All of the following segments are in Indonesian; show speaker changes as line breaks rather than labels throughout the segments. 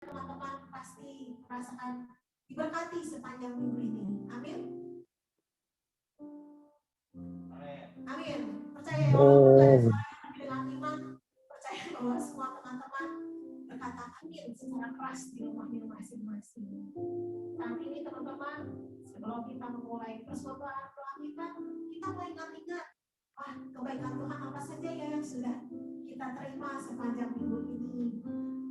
teman-teman pasti merasakan diberkati sepanjang minggu ini. Amin. Amin. Percaya ya, walaupun gak ada suara tapi dengan iman percaya bahwa semua teman-teman berkata amin secara keras di rumahnya masing-masing. Saat ini teman-teman, sebelum kita memulai persembahan doa kita mau ingat-ingat kebaikan Tuhan apa saja ya yang sudah kita terima sepanjang minggu ini.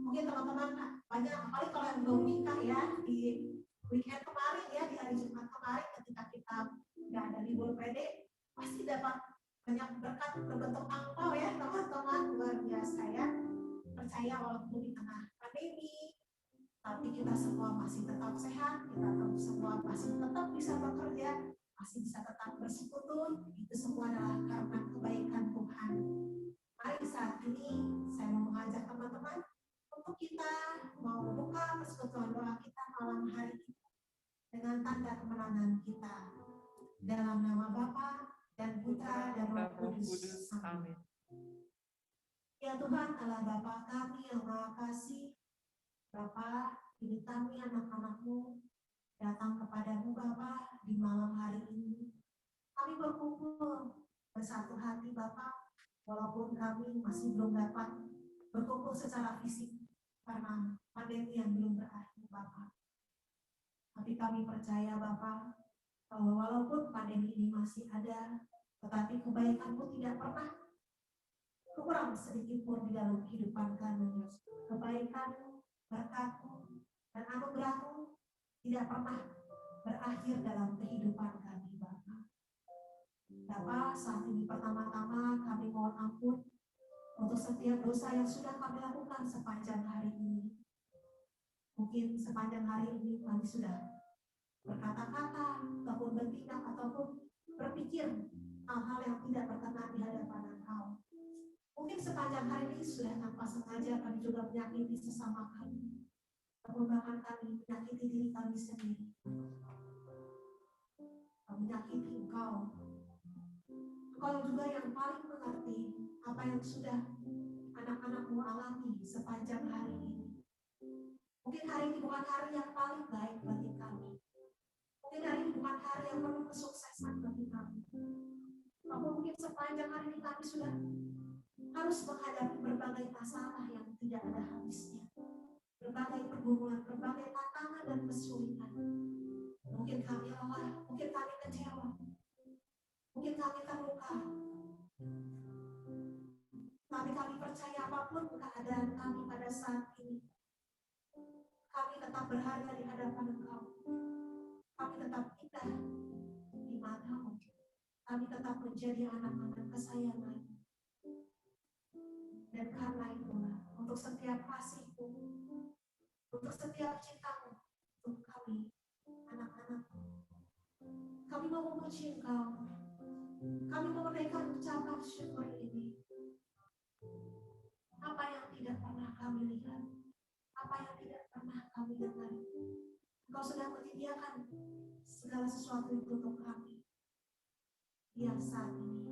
Mungkin teman-teman banyak, apalagi kalau yang belum nikah ya, di weekend kemarin ya, di hari Jumat kemarin ketika kita nggak ada libur PD, pasti dapat banyak berkat berbentuk angpau ya teman-teman, luar biasa ya. Percaya walaupun di tengah pandemi, tapi kita semua masih tetap sehat, kita semua masih tetap bisa bekerja, masih bisa tetap bersekutu. Itu semua adalah karena kebaikan Tuhan. Mari saat ini saya mau mengajak teman-teman untuk kita mau buka persekutuan doa kita malam hari ini dengan tanda kemenangan kita. Dalam nama Bapa dan Putra dan Roh Kudus. Amin. Ya Tuhan Allah Bapa kami yang Maha Kasih, Bapa, ini kami anak-anak-Mu datang kepadamu Bapa di malam hari ini. Kami berkumpul bersatu hati Bapa, walaupun kami masih belum dapat berkumpul secara fisik karena pandemi yang belum berakhir Bapa. Tapi kami percaya Bapa bahwa walaupun pandemi ini masih ada, tetapi kebaikan-Mu tidak pernah kurang sedikit pun di dalam kehidupan kami. Kebaikan-Mu, berkat-Mu, dan anugerah-Mu tidak pernah berakhir dalam kehidupan kami Bapa. Bapa, saat ini pertama-tama kami mohon ampun untuk setiap dosa yang sudah kami lakukan sepanjang hari ini. Mungkin sepanjang hari ini kami sudah berkata-kata, ataupun bertindak, ataupun berpikir hal-hal yang tidak berkenan di hadapan Engkau. Mungkin sepanjang hari ini sudah tanpa sengaja kami juga menyakiti sesama kami, ataupun bahkan kami menyakiti diri kami sendiri. Kami menyakiti Engkau. Engkau juga yang paling mengerti apa yang sudah anak-anak-Mu alami sepanjang hari ini. Mungkin hari ini bukan hari yang paling baik bagi kami. Mungkin hari ini bukan hari yang penuh kesuksesan bagi kami. Namun mungkin sepanjang hari ini kami sudah harus menghadapi berbagai masalah yang tidak ada habisnya. Berbagai pergumulan, berbagai tantangan dan kesulitan. Mungkin kami lelah, mungkin kami kecewa, mungkin kami terluka. Tapi kami percaya apapun keadaan kami pada saat ini, kami tetap berharga di hadapan Engkau. Kami tetap indah di mata-Mu. Kami tetap menjadi anak-anak kesayangan. Dan karena itulah, untuk setiap kasih-Mu, untuk setiap cinta-Mu, untuk kami, anak-anak-Mu, kami mau memuji Engkau. Kami mau menaikkan ucapan syukur ini. Apa yang tidak pernah kami lihat, apa yang tidak pernah kami dengar, Engkau sudah menyediakan segala sesuatu itu untuk kami. Yang saat ini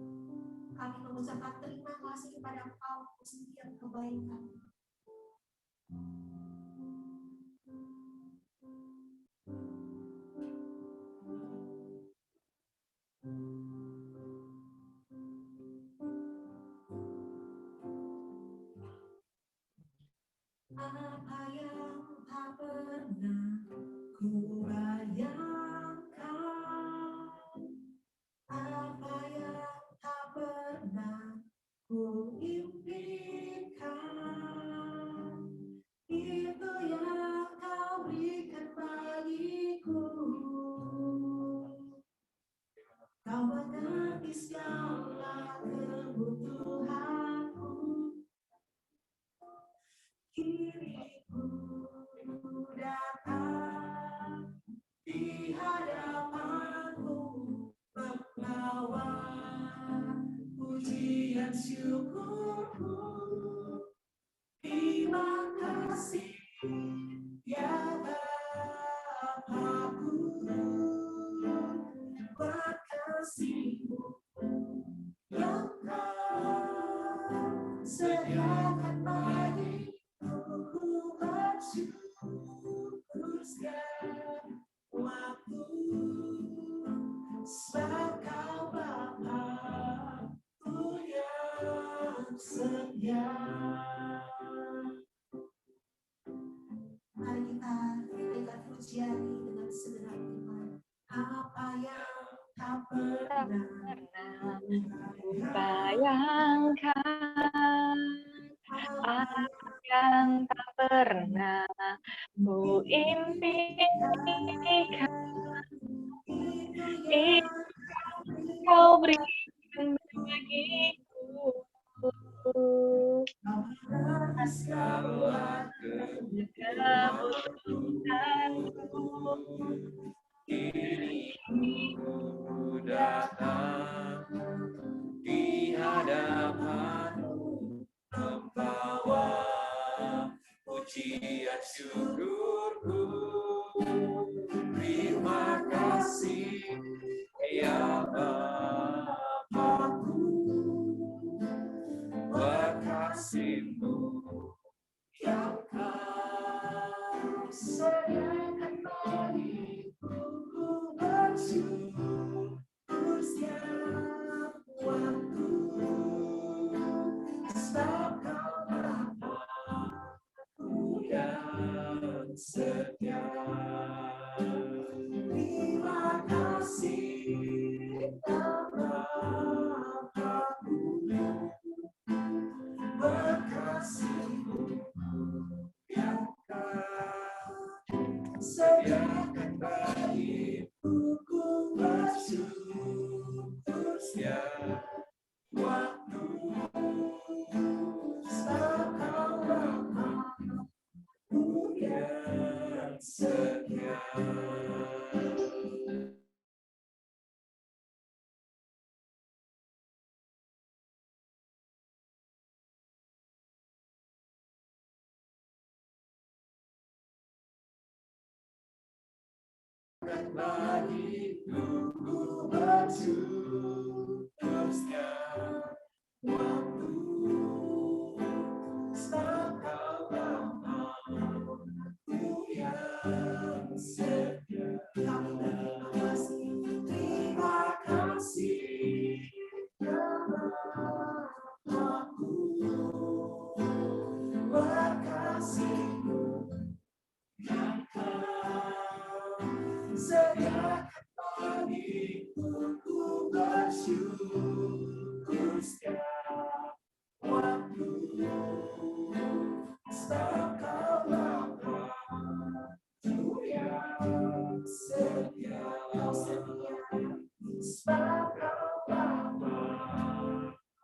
kami mengucapkan terima kasih kepada Engkau untuk setiap kebaikan. Apa yang tak pernah ku bayangkan, apa yang tak pernah ku impikan, itu yang Kau berikan bagiku. Kau mengerti segala kebutuhanku. Kini ku datang di hadapan-Mu, membawa pujian syukurku. Terima kasih ya Bapa-Ku, buat kasih-Mu yang Kau sediakan bagiku. Ku bersyukur terjadi dengan segenap iman. Apa yang tak pernah
bayangkan, apa yang tak pernah ku impikan, itu kau berikan bagiku. Kebutuhanku
Kini ku datang di hadapanmu, membawa pujian syukurku. Terima kasih ya Bapa-Ku, berkasih-Mu yang Kau sediakan bagiku. Ku bersyukur setiap waktu, sebab Kau Bapa-Ku yang setia. Terima kasih Bapa-Ku, berkasih-Mu yang Kau sediakan bagiku. Ku bersyukur setiap waktu, sebab Kau Bapa-Ku yang setia. Bagiku ku bersyukur setiap waktu, sebab Kau Bapa-Ku yang setia. Kami berterima kasih, terima kasih Bapa-Ku, berkasih-Mu yang Kau sediakan bagiku. Ku bersyukur setiap waktu, sebab Kau Bapa-Ku yang setia. Kau setia, sebab Kau Bapa-Ku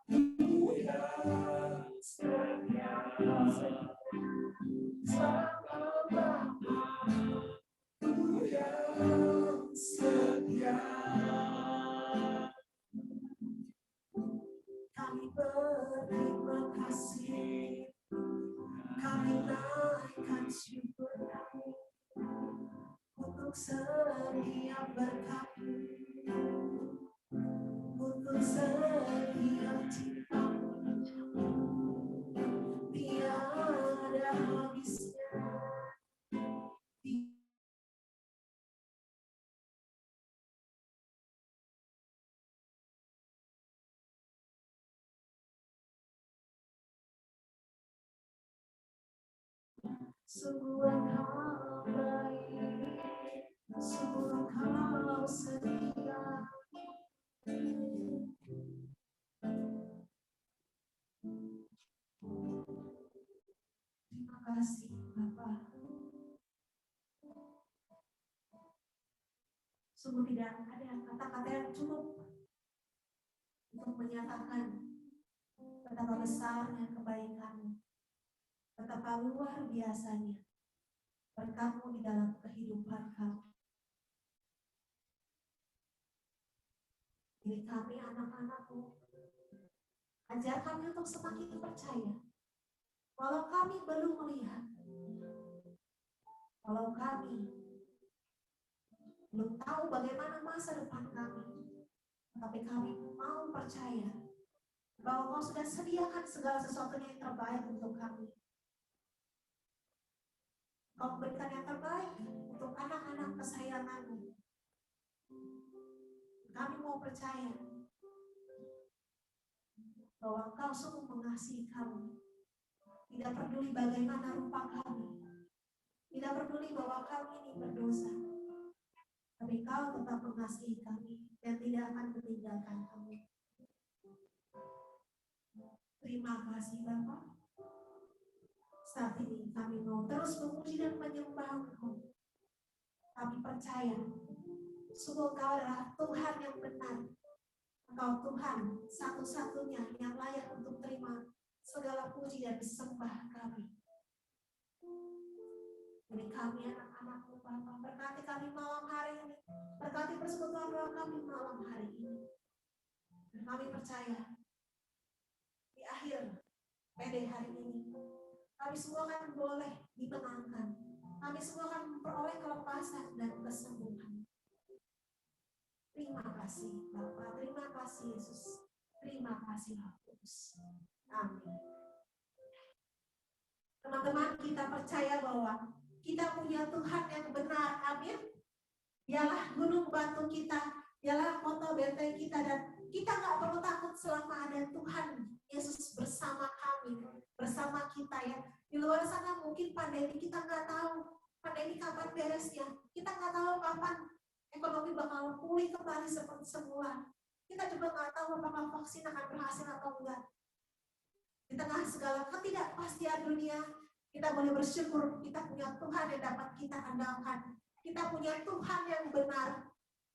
yang setia. Kau setia, sebab Kau Bapa-Ku yang setia. Kami berterima kasih, kami naikkan syukur kami untuk setiap berkat-Mu, untuk setiap cinta-Mu, tiada habisnya. Sungguh Engkau baik, sungguh Engkau setia. Terima kasih Bapa. Sungguh tidak ada kata-kata yang cukup untuk menyatakan betapa besarnya kebaikan-Mu, betapa luar biasanya berkat-Mu di dalam kehidupan kami. Jadi kami anak-anak-Mu, ajar kami untuk semakin percaya. Walau kami belum melihat, walau kami belum tahu bagaimana masa depan kami, tapi kami mau percaya bahwa Kau sudah sediakan segala sesuatunya yang terbaik untuk kami. Kau memberikan yang terbaik untuk anak-anak kesayangan-Mu. Kami mau percaya bahwa Engkau sungguh mengasihi kami. Tidak peduli bagaimana rupa kami, tidak peduli mengakui bahwa kami ini berdosa. Tapi Kau tetap mengasihi kami dan tidak akan meninggalkan kami. Terima kasih Bapa. Saat ini kami mau terus memuji dan menyembah Engkau. Kami percaya sungguh Engkau adalah Tuhan yang benar. Engkau Tuhan satu-satunya yang layak untuk terima segala puji dan sembah kami. Jadi kami anak-anak-Mu Bapa, berkati kami malam hari ini, berkati persekutuan doa kami malam hari ini. Dan kami percaya di akhir PD hari ini, kami semua akan boleh dimenangkan. Kami semua akan memperoleh kelepasan dan kesembuhan. Terima kasih Bapa, terima kasih Yesus, terima kasih Roh Kudus. Amin. Teman-teman, kita percaya bahwa kita punya Tuhan yang benar, amin. Dialah gunung batu kita, dialah kota benteng kita, dan kita nggak perlu takut selama ada Tuhan Yesus bersama kami, bersama kita ya. Di luar sana mungkin pandemi kita nggak tahu, pandemi kapan beresnya, kita nggak tahu kapan ekonomi bakal pulih kembali seperti semula. Kita juga nggak tahu apakah vaksin akan berhasil atau enggak. Di tengah segala ketidakpastian dunia, kita boleh bersyukur kita punya Tuhan yang dapat kita andalkan. Kita punya Tuhan yang benar,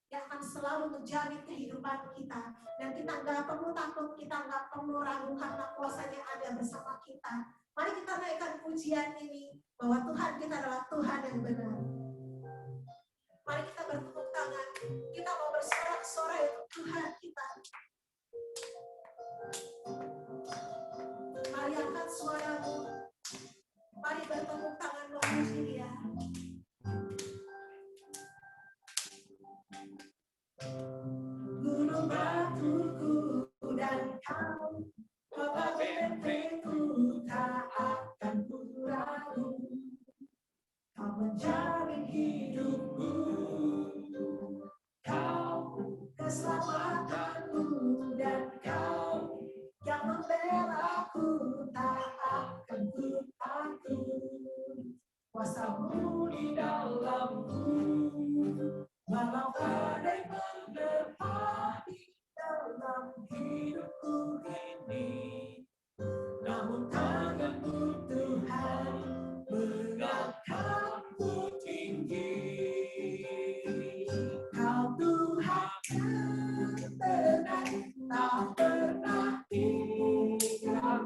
yang akan selalu menjamin kehidupan kita. Dan kita nggak perlu takut, kita nggak perlu ragu karena kuasanya ada bersama kita. Mari kita naikkan pujian ini, bahwa Tuhan kita adalah Tuhan yang benar. Mari kita bertepuk tangan, kita mau bersorak-sorai untuk Tuhan kita. Mari angkat suaramu, mari bertepuk tangan memuji Dia. Gunung batuku dan Kau, kota bentengku, tak akan ku ragu. Kau menjamin hidupku, Kau keselamatanku, dan Kau yang membelaku, tak akan ku takut. Kuasa-Mu di dalamku, walau badai menerpa di dalam hidupku ini, namun tangan-Mu Tuhan mengangkatku tinggi. Kau Tuhan yang tenang, tak pernah tinggalkan,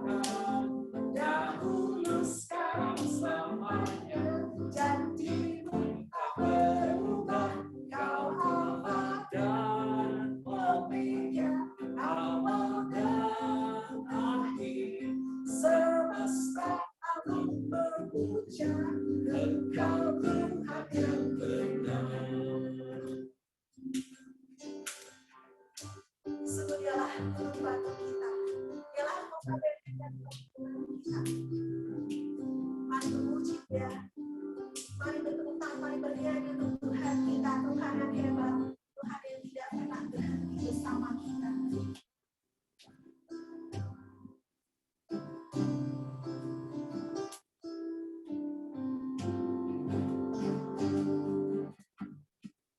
dahulu sekarang selamanya. Janji-Mu tak berubah, Kau Alfa dan Omega, awal dan akhir. Semesta alam memuja Engkau Tuhan yang benar. Sungguh Dialah gunung batu kita, Dialah kota benteng dan perlindungan kita. Mari memuji Dia, mari bertepuk tangan, mari bernyanyi untuk Tuhan kita, Tuhan yang hebat, Tuhan yang tidak pernah berhenti bersama kita.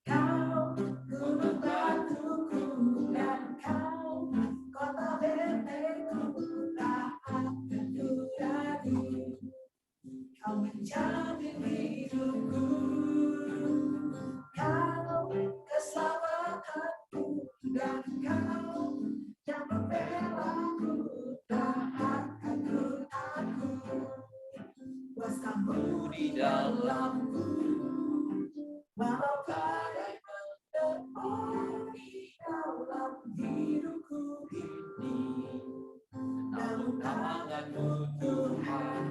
Kau gunung batuku dan Kau kota bentengku, tak akan ku ragu. Kau menjamin hidupku, Kau keselamatanku, dan Kau yang membelaku, tak akan ku takut. Kuasa-Mu di dalamku, walau badai menerpa di dalam hidupku ini, namun tangan-Mu Tuhan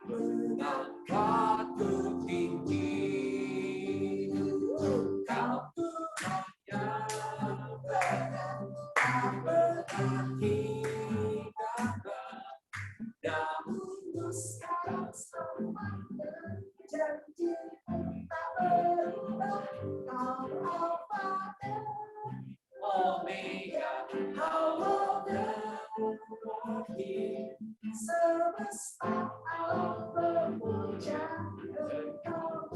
mengangkatku tinggi. Kau Tuhan yang benar, tak pernah tinggalkan, dahulu sekarang selamanya. Janji-Mu tak berubah, Kau Alfa dan Omega, awal dan akhir. Semesta alam memuja Engkau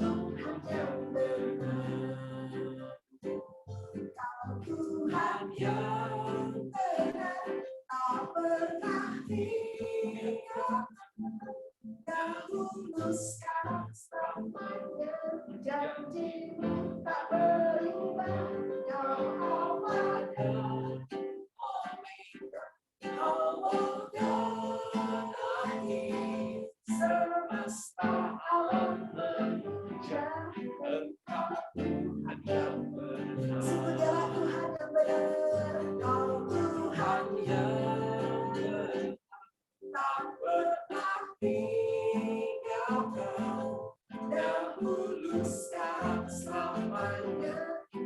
selamanya, janjimu tak berubah, kau abadi. Semesta alam memuja Engkau Tuhan yang benar. Sungguh dialah Tuhan yang benar, Kau Tuhan yang benar, tak pernah tinggalkan, dahulu sekarang selamanya,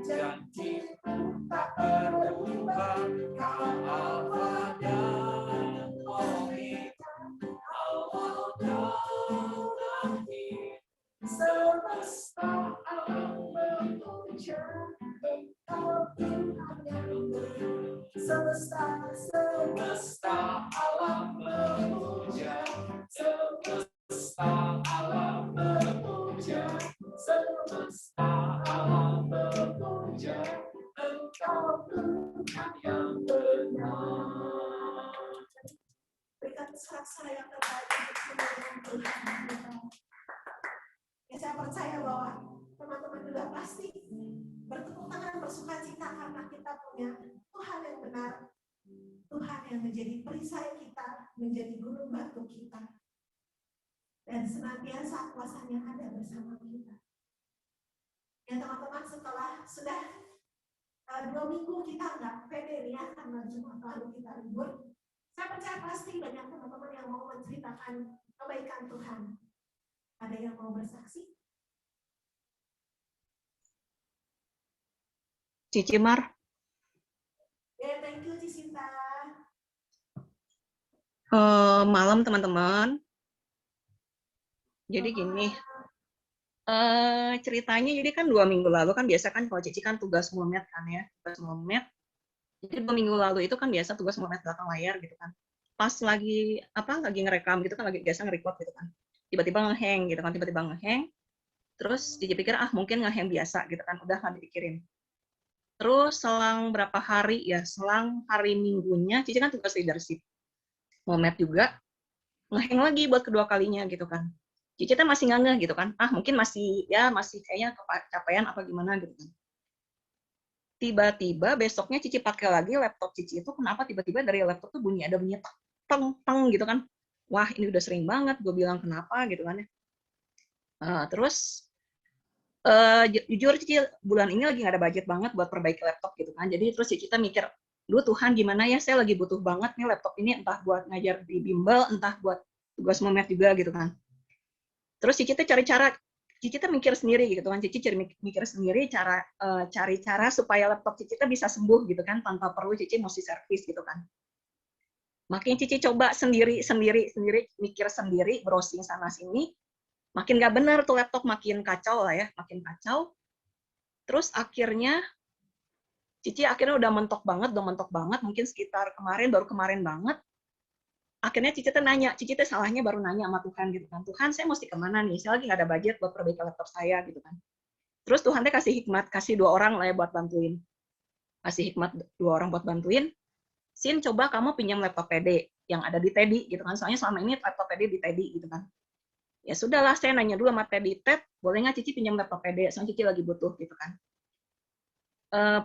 janjimu tak berubah, Kau Alfa dan Omega, awal dan akhir. Semesta alam memuja Engkau Tuhan yang benar. Semesta alam memuja, semesta alam memuja, semesta alam memuja Engkau Tuhan yang benar. Berikan sorak-sorai yang terbaik untuk kemuliaan Tuhan kita. Ya, saya percaya bahwa teman-teman juga pasti bertepuk tangan bersukacita karena kita punya Tuhan yang benar, Tuhan yang menjadi perisai kita, menjadi gunung batu kita, dan senantiasa kuasanya ada bersama kita. Ya teman-teman, setelah sudah 2 minggu kita nggak pede ya karena Jumat lalu kita libur, saya percaya pasti banyak teman-teman yang mau menceritakan kebaikan Tuhan. Ada yang mau bersaksi?
Cici Mar.
Ya, thank you Cicinta.
Malam teman-teman. Jadi gini, ceritanya jadi kan 2 minggu lalu kan biasa kan kalau Cici kan tugas mulmet kan ya, tugas mulmet. Jadi 2 minggu lalu itu kan biasa tugas mulmet belakang layar gitu kan. Pas lagi ngerekam gitu kan, lagi biasa nge-record gitu kan. Tiba-tiba nge-hang gitu kan, tiba-tiba nge-hang. Terus Cici pikir mungkin nge-hang biasa gitu kan, udah nggak dipikirin. Terus selang berapa hari ya, selang hari Minggunya Cici kan tugas leadership. Mulmet juga nge-hang lagi buat kedua kalinya gitu kan. Cici tuh masih ngeh gitu kan, mungkin masih kayaknya kecapean apa gimana gitu kan. Tiba-tiba besoknya Cici pakai lagi laptop Cici itu, kenapa tiba-tiba dari laptop tuh ada bunyi teng teng gitu kan. Wah, ini udah sering banget, gue bilang kenapa gitu kan ya. Terus jujur Cici bulan ini lagi nggak ada budget banget buat perbaiki laptop gitu kan. Jadi terus Cici mikir, duh Tuhan gimana ya, saya lagi butuh banget nih laptop ini, entah buat ngajar di bimbel, entah buat tugas mulmet juga gitu kan. Terus Cici cari cara, Cici mikir sendiri gitu kan, Cici mikir sendiri cari cara supaya laptop Cici bisa sembuh gitu kan, tanpa perlu Cici mesti servis gitu kan. Makin Cici coba sendiri mikir sendiri, browsing sana sini, makin nggak benar tuh laptop, makin kacau lah ya, makin kacau. Terus akhirnya Cici udah mentok banget, mungkin sekitar baru kemarin banget. Akhirnya Cici nanya, Cici salahnya baru nanya sama Tuhan gitu kan. Tuhan, saya mesti kemana nih? Saya lagi nggak ada budget buat perbaiki laptop saya gitu kan. Terus Tuhan kasih hikmat, kasih 2 orang lah ya buat bantuin. Kasih hikmat 2 orang buat bantuin. Sin, coba kamu pinjam laptop PD yang ada di Teddy gitu kan. Soalnya selama ini laptop PD di Teddy gitu kan. Ya sudahlah, saya nanya dulu sama Teddy, Ted, boleh nggak Cici pinjam laptop PD? Soalnya Cici lagi butuh gitu kan.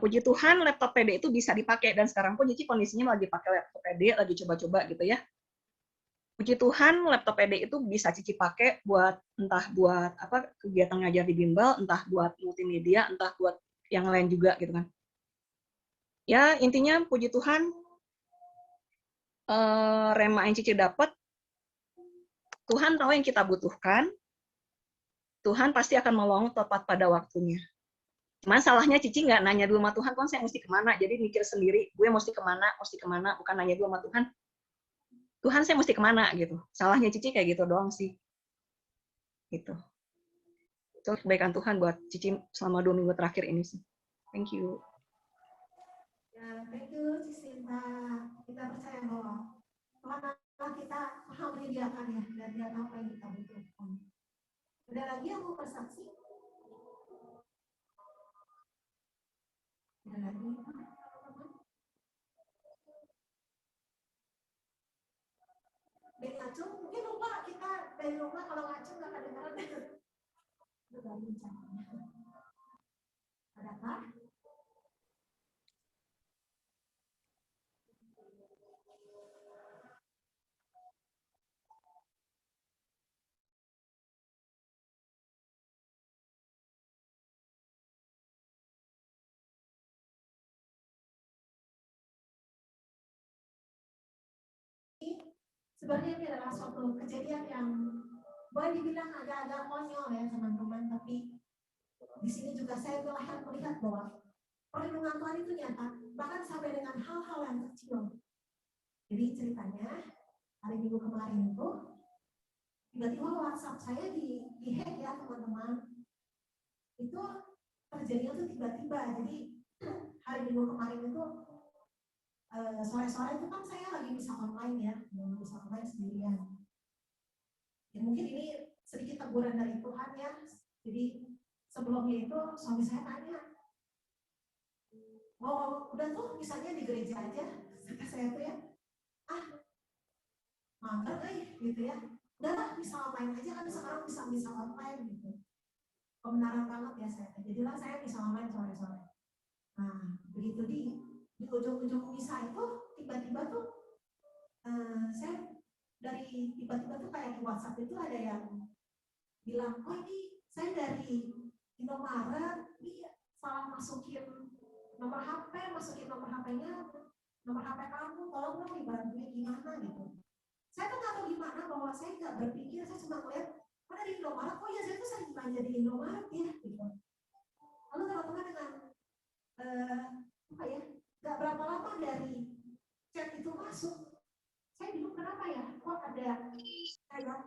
Puji Tuhan laptop PD itu bisa dipakai, dan sekarang pun Cici kondisinya lagi pakai laptop PD, lagi coba-coba gitu ya. Puji Tuhan laptop PD itu bisa Cici pakai buat entah buat kegiatan ngajar di bimbel, entah buat multimedia, entah buat yang lain juga gitu kan. Ya intinya puji Tuhan, rema yang Cici dapat, Tuhan tahu yang kita butuhkan, Tuhan pasti akan menolong tepat pada waktunya. Cuman salahnya Cici nggak nanya dulu sama Tuhan, kan saya mesti kemana, jadi mikir sendiri, gue mesti kemana, bukan nanya dulu sama Tuhan, Tuhan saya mesti kemana gitu. Salahnya Cici kayak gitu doang sih. Gitu. Itu kebaikan Tuhan buat Cici selama 2 minggu terakhir ini sih. Thank you.
Ya, thank you Cicinta. Kita percaya bahwa Tuhan Allah kita maha menyediakan ya, dan Dia tahu apa yang kita butuhkan. Ada lagi yang mau bersaksi? Ada lagi? Dari Acung, mungkin lupa kita dari rumah kalau Acung nggak kedengaran. bagaimana caranya. Adakah? Sebenarnya ini adalah suatu kejadian yang boleh dibilang agak-agak konyol ya teman-teman, tapi di sini juga saya melihat bahwa perlindungan Tuhan itu nyata, bahkan sampai dengan hal-hal yang kecil. Jadi ceritanya hari Minggu kemarin itu tiba-tiba WhatsApp saya di hack ya teman-teman. Itu terjadinya tuh tiba-tiba. Jadi hari Minggu kemarin itu sore-sore itu kan saya lagi bisa online ya, bisa online sendirian. Ya mungkin ini sedikit teguran dari Tuhan ya. Jadi sebelumnya itu suami saya tanya, oh udah tuh misalnya di gereja aja, kata saya tuh ya, mager gitu ya, udahlah bisa online aja kan sekarang bisa online gitu. Kebenaran banget ya saya, jadilah saya bisa online sore-sore. Nah begitu di ujung-ujung misa itu tiba-tiba tuh saya dari tiba-tiba tuh kayak di WhatsApp itu ada yang bilang, oh ini saya dari Indomaret, ini salah masukin nomor HP, masukin nomor HP-nya, nomor HP kamu, tolong dong dibantuin gimana gitu. Saya tuh nggak tahu gimana, bahwa saya nggak berpikir, saya cuma ngeliat, oh dari Indomaret, oh ya saya tuh sering belanja di Indomaret ya gitu. Lalu teman-teman dengan apa ya, nggak berapa lama dari chat itu masuk, saya bingung kenapa ya, kok ada kayak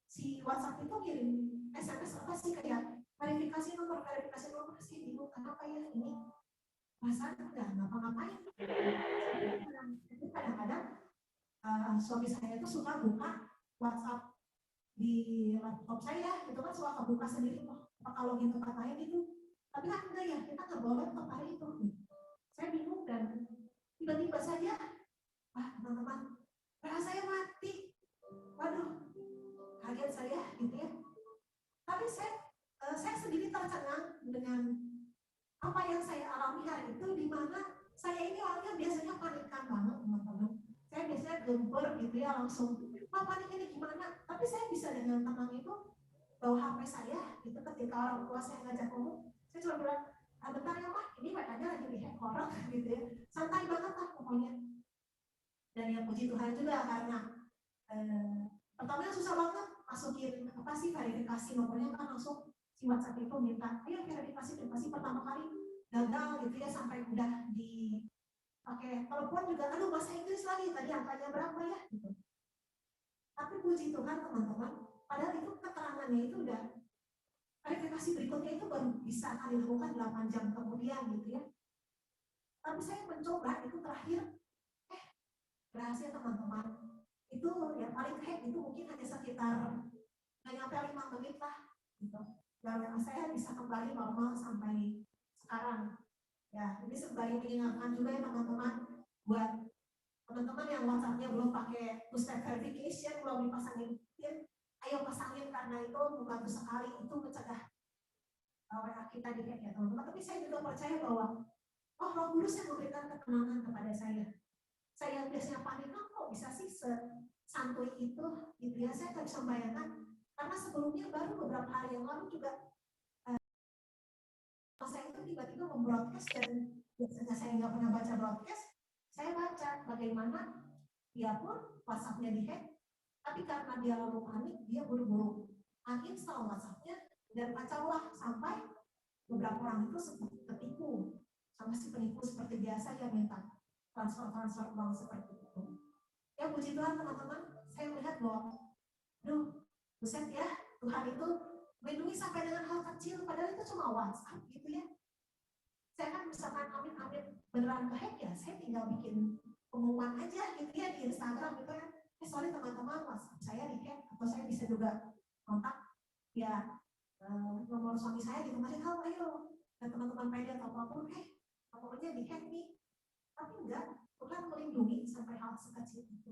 si WhatsApp itu kirim SMS apa sih, kayak verifikasi nomor sih, bingung kenapa ya ini, perasaan nggak ngapa-ngapain. Kadang-kadang suami saya itu suka buka WhatsApp di laptop saya, itu kan suka kebuka sendiri, kalau gitu tempat lain itu, tapi kan enggak ya, kita nggak bawa laptop hari itu. Saya bingung dan tiba-tiba saja, teman-teman, rasa saya mati, waduh, kaget saya gitu ya. Tapi saya sendiri tercengang dengan apa yang saya alami hari itu, di mana saya ini orangnya biasanya panikan banget teman-teman. Saya biasanya gempar gitu ya, langsung panik ini gimana. Tapi saya bisa dengan tenang itu bawa HP saya gitu, ketika orang tua saya ngajak ngomong, saya cuma bilang, bentar ya Pak, ini WA-nya lagi dihack orang gitu ya. Santai banget lah pokoknya. Dan ya puji Tuhan juga, karena pertamanya susah banget masukin apa sih verifikasi nomornya, kan langsung si WhatsApp itu minta, ayo verifikasi pertama kali gagal gitu ya, sampai udah di pakai telepon juga, aduh bahasa Inggris lagi, tadi angkanya berapa ya gitu. Tapi puji Tuhan teman-teman, padahal itu keterangannya itu udah, verifikasi berikutnya itu baru bisa kami lakukan 8 jam kemudian gitu ya. Tapi saya mencoba itu terakhir, berhasil teman-teman. Itu yang paling hack itu mungkin hanya sekitar nggak nyampe 5 menit lah gitu. Dan saya bisa kembali normal sampai sekarang. Ya, ini sembari mengingatkan juga ya teman-teman, buat teman-teman yang WhatsApp-nya belum pakai two-step verification, belum dipasangin PIN, ayo pasangin, karena itu membantu sekali, itu mencegah WA kita di hack ya teman-teman. Tapi saya juga percaya bahwa Roh Kudus yang memberikan ketenangan kepada saya. Saya biasanya panik, kok bisa sih santuy itu gitu ya, saya tak bisa membayangkan, karena sebelumnya baru beberapa hari yang lalu juga saya itu tiba-tiba membroadcast, dan biasanya saya nggak pernah baca broadcast, saya baca bagaimana dia pun WhatsApp-nya dihack, tapi karena dia lalu panik, dia buru-buru uninstall WhatsApp-nya, dan kacaulah sampai beberapa orang itu ketipu sama si penipu seperti biasa, yang minta transfer uang seperti itu. Ya puji Tuhan teman-teman, saya melihat bahwa buset ya, Tuhan itu melindungi sampai dengan hal kecil, padahal itu cuma WhatsApp gitu ya. Saya kan misalkan amin beneran kehack ya, saya tinggal bikin pengumuman aja gitu ya di Instagram gitu ya, sorry teman-teman, WhatsApp saya dihack, atau saya bisa juga kontak ya nomor suami saya gitu, masih tahu ayo, dan teman-teman media atau apapun, nomornya dihack nih. Tapi enggak, Tuhan melindungi sampai hal sekecil itu.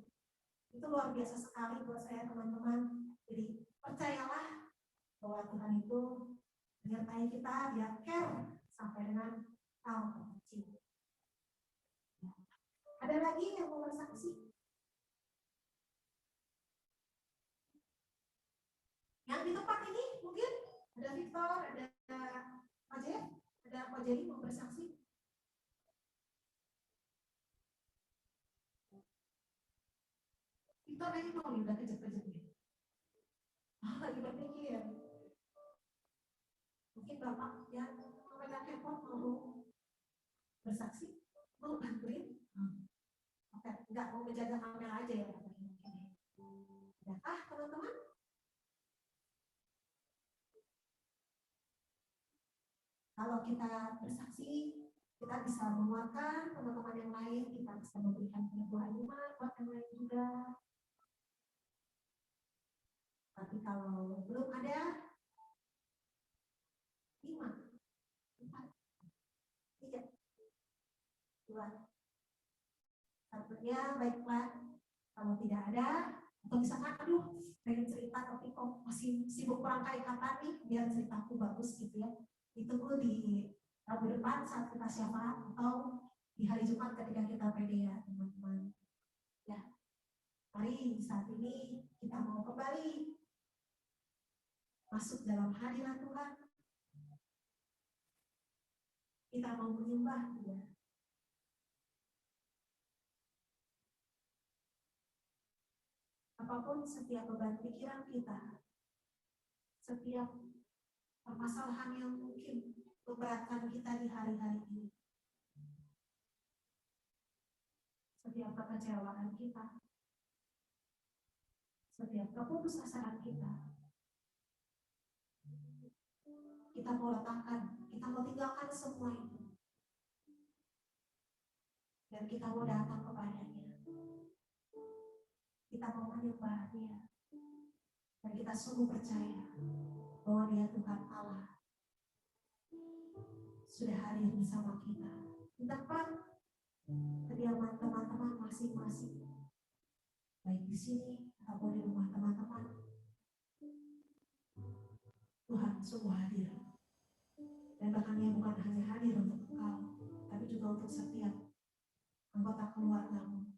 Itu luar biasa sekali buat saya teman-teman. Jadi percayalah bahwa Tuhan itu menyertai kita, dia care sampai dengan hal terkecil. Ada lagi yang mau bersaksi? Yang di tempat ini mungkin ada Victor, ada Pak Jeff, ada Pak Jerry mau bersaksi. Victor lagi mau udah kejep-kejep nih. Lagi berpikir. Mungkin Bapak yang memegang handphone mau bersaksi, mau bantuin. Oke, enggak mau menjaga kamera aja ya. Adakah teman-teman? Kalau kita bersaksi, kita bisa menguatkan teman-teman yang lain, kita bisa memberikan peneguhan iman buat yang lain juga. Tapi kalau belum ada, 5, 4, 3, 2, 1. Ya, baiklah. Kalau tidak ada, atau misalkan, aduh, pengen cerita tapi kok masih sibuk merangkai kata nih, biar ceritaku bagus gitu ya. Ditunggu di Rabu depan saat kita syafaat atau di hari Jumat ketika kita pede ya teman-teman. Ya, mari saat ini kita mau kembali masuk dalam hadirat Tuhan. Kita mau menyembah Dia. Apapun setiap beban pikiran kita, setiap permasalahan yang mungkin memberatkan kita di hari-hari ini, setiap kekecewaan kita, setiap keputusasaan kita mau letakkan, kita mau tinggalkan semua itu, dan kita mau datang kepadanya. Kita mau menyembah Dia, dan kita sungguh percaya bahwa Dia Tuhan Allah sudah hadir bersama kita di tempat kediaman teman-teman masing-masing, baik di sini ataupun di rumah teman-teman. Tuhan sungguh hadir, dan bahkan Dia bukan hanya hadir untuk engkau, tapi juga untuk setiap anggota keluargamu.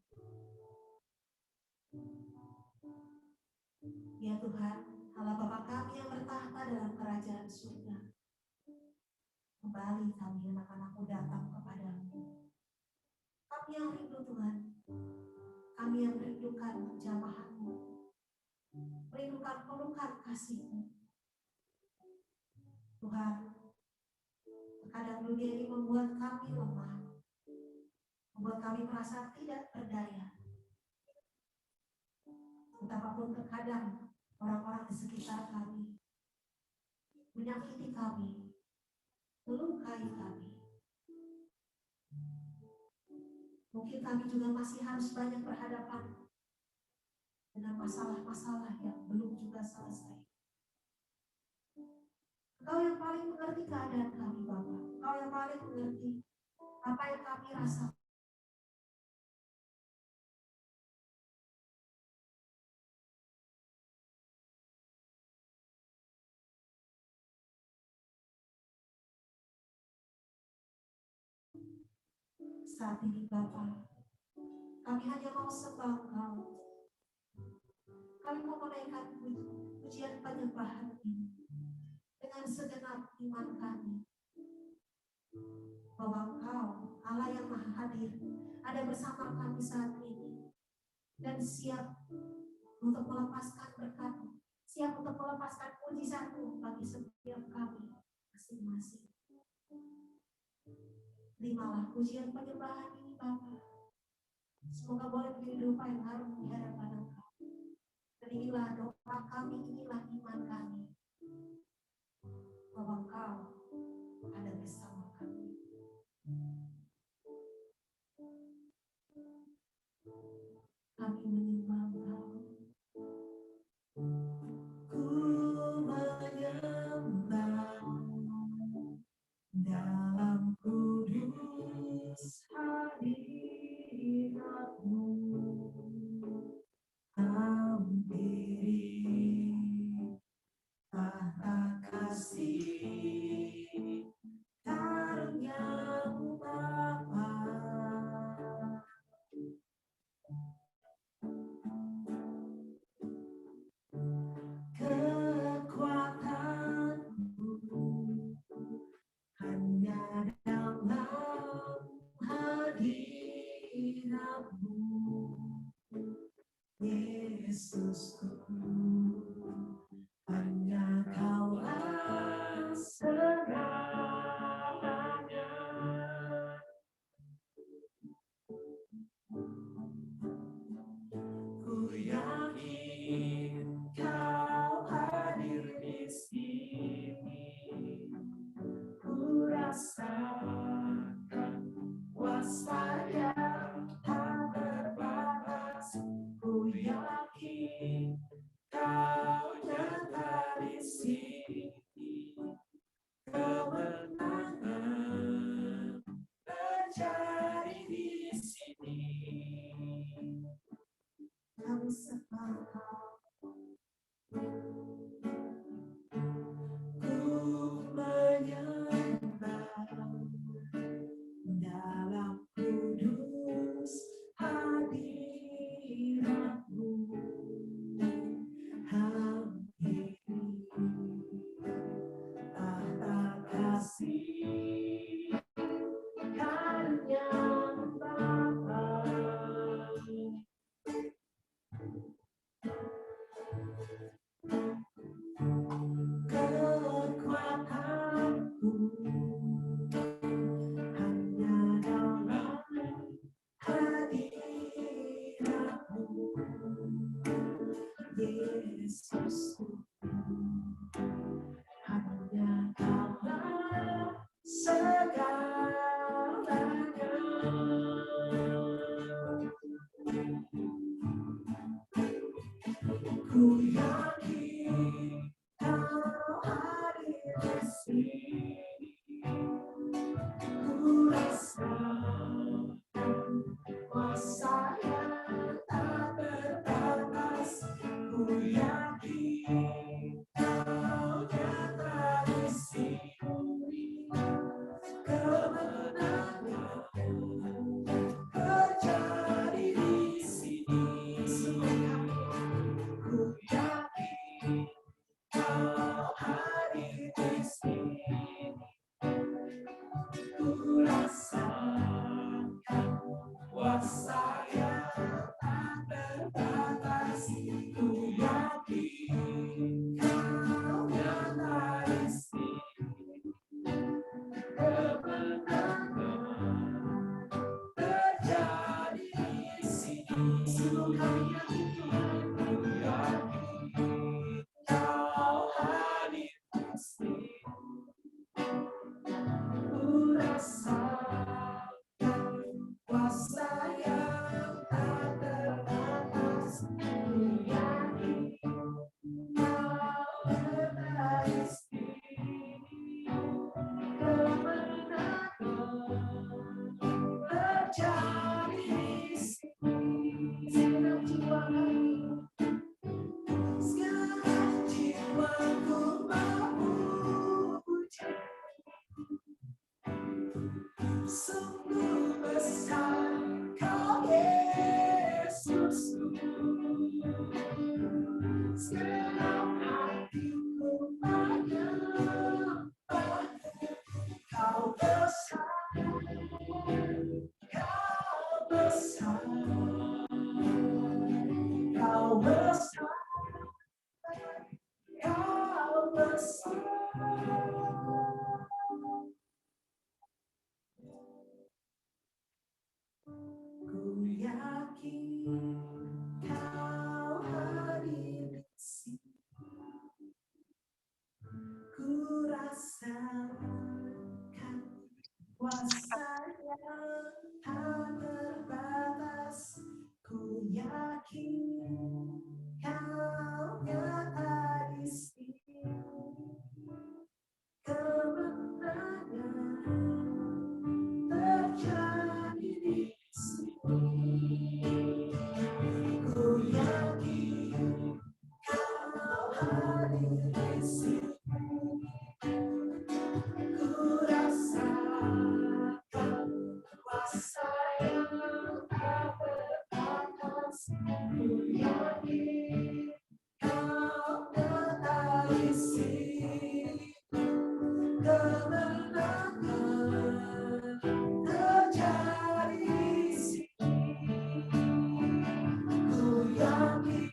Ya Tuhan, Allah Bapa kami yang bertahta dalam kerajaan surga, kembali kami anak-anakmu datang kepadamu. Kami yang rindu Tuhan, kami yang merindukan jamahanmu, merindukan pelukan kasih-Mu. Tuhan, terkadang dunia ini membuat kami lemah, membuat kami merasa tidak berdaya. Betapapun terkadang orang-orang di sekitar kami menyakiti kami, melukai kami. Mungkin kami juga masih harus banyak berhadapan dengan masalah-masalah yang belum juga selesai. Engkau yang paling mengerti keadaan kami, Bapa. Engkau yang paling mengerti apa yang kami rasakan. Saat ini Bapa, kami hanya mau sembah Engkau. Kami mau menaikkan pujian penyembahan ini dengan segenap iman kami, bahwa Engkau Allah yang Maha Hadir ada bersama kami saat ini, dan siap untuk melepaskan berkat, siap untuk melepaskan mujizat-Mu bagi setiap kami masing-masing. Terimalah pujian penyembahan ini Bapa. Semoga boleh menjadi doa yang harum di hadapan Engkau. Dan inilah doa kami, inilah iman kami, bahwa Engkau ada bersama kami. Kami menyembah Engkau. Ku menyembah dalam kudus hadirat-Mu, hampiri tahta kasih kasih karunia Bapa. Kekuatanku hanya dalam hadiratmu, Yesusku. Hanya Kaulah segalanya. Ku yakin Kau hadir di sini. Ku rasakan kuasa yang tak terbatas. Ku yakin Kau nyata di sini. Kemenangan terjadi di sini. Ku yakin Kau hadir di sini. Ku rasakan kuasa yang tak terbatas. Ku yakin Kau nyata di sini. Kemenangan terjadi di sini. Sungguh kami yakin Tuhan. Ku yakin Kau hadir di sini. Ku rasakan kuasa yang tak terbatas. Ku yakin Kau ada di sini. Kemenangan terjadi di sini. Segenap jiwa kami, segenap jiwaku memuji. Sungguh besar Kau Yesusku. Segenap hatiku menyembah. Kau besar, Kau besar, Kau besar, Kau besar. Ku yakin Kau hadir di sini. Ku rasakan kuasa yang tak terbatas. Ku yakin Kau nyata di sini. Kemenangan terjadi di sini. Ku yakin Kau hadir di sini. Ku rasakan kuasa yang tak terbatas. Ku yakin Kau nyata di sini. Kemenangan terjadi di sini. Ku yakin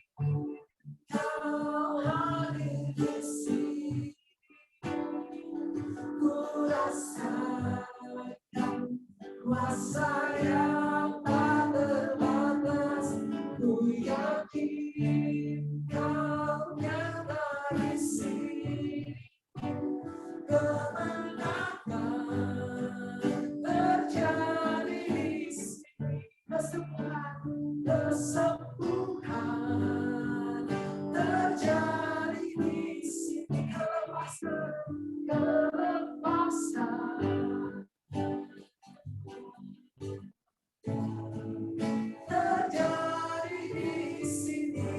Kau hadir di sini. Ku rasakan kuasa yang tak terbatas. Ku yakin Kau nyata di sini. Kemenangan terjadi di sini. Kesembuhan terjadi di sini. Kelepasan terjadi di sini.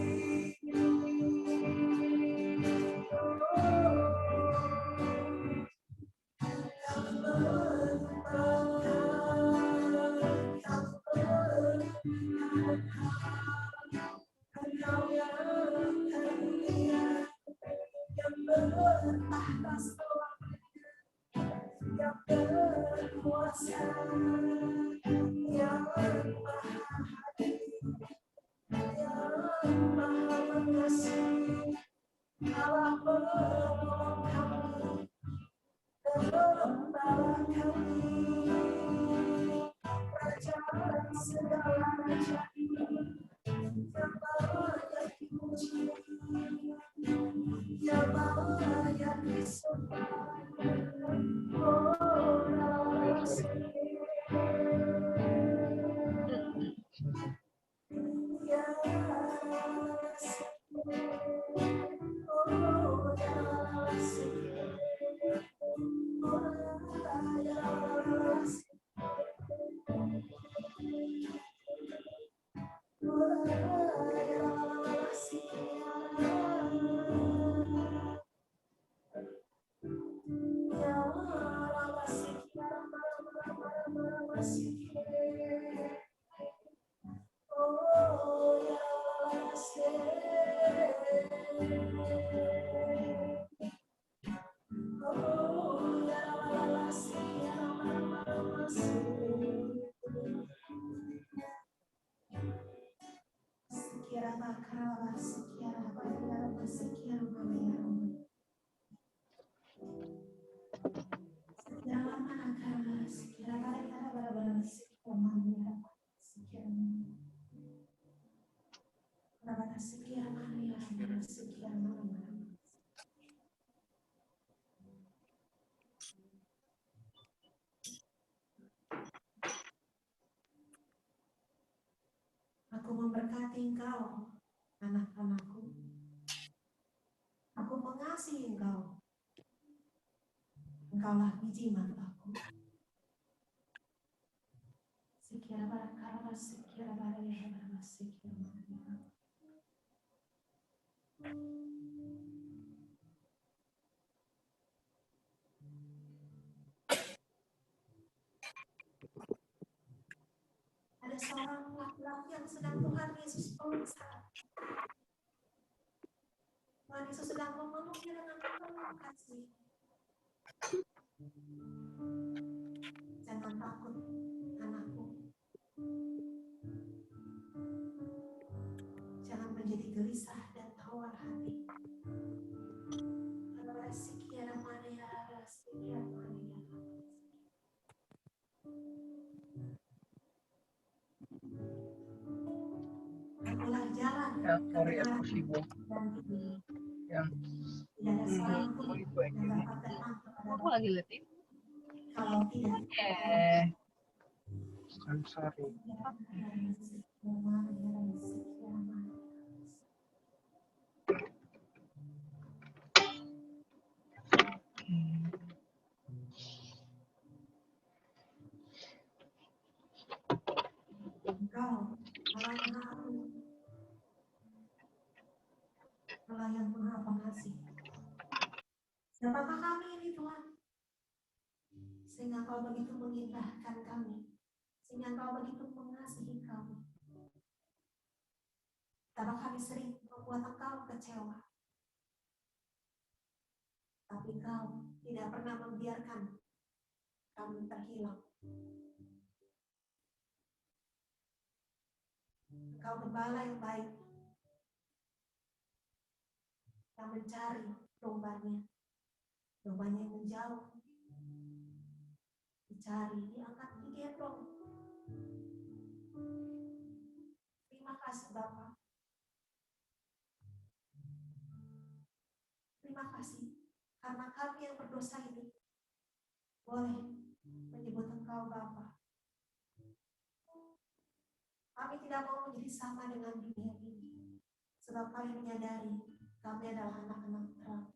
yang berkuasa, yang maha hadir, yang maha mengasihi, Allah penolong kami, gembala kami, Raja segala raja, yang layak dipuji, yang layak disembah. Oh, Aku memberkati engkau, anak-anakku. Aku mengasihi engkau. Engkaulah biji mataku. Sekian barakala, sekian barakala, sekian barakala. Ada seorang laki-laki yang sedang Tuhan Yesus peluk. Tuhan Yesus sedang memeluknya dengan penuh kasih. Jangan takut, anakku. Jangan menjadi gelisah dan tawar hati. Sekian Maria, sekian Maria. Akulah jalan, kebenaran, dan hidup. Tidak ada seorang pun yang dapat datang kepada
Aku lagi liatin.
kalau tidak.
Sorry.
Engkau, Allah yang Maha Agung, Allah yang Maha Pengasih. Siapakah kami ini Tuhan? Sehingga Kau begitu mengindahkan kami, sehingga Kau begitu mengasihi kami. Karena kami sering membuat Engkau kecewa, tapi Kau tidak pernah membiarkan kami terhilang. Engkau gembala yang baik, yang mencari dombanya yang menjauh, dicari, diangkat, digendong. Terima kasih Bapa. Terima kasih karena kami yang berdosa ini boleh menyebut Engkau Bapa. Kami tidak mau menjadi sama dengan dunia ini, sebab kami menyadari kami adalah anak-anak terang.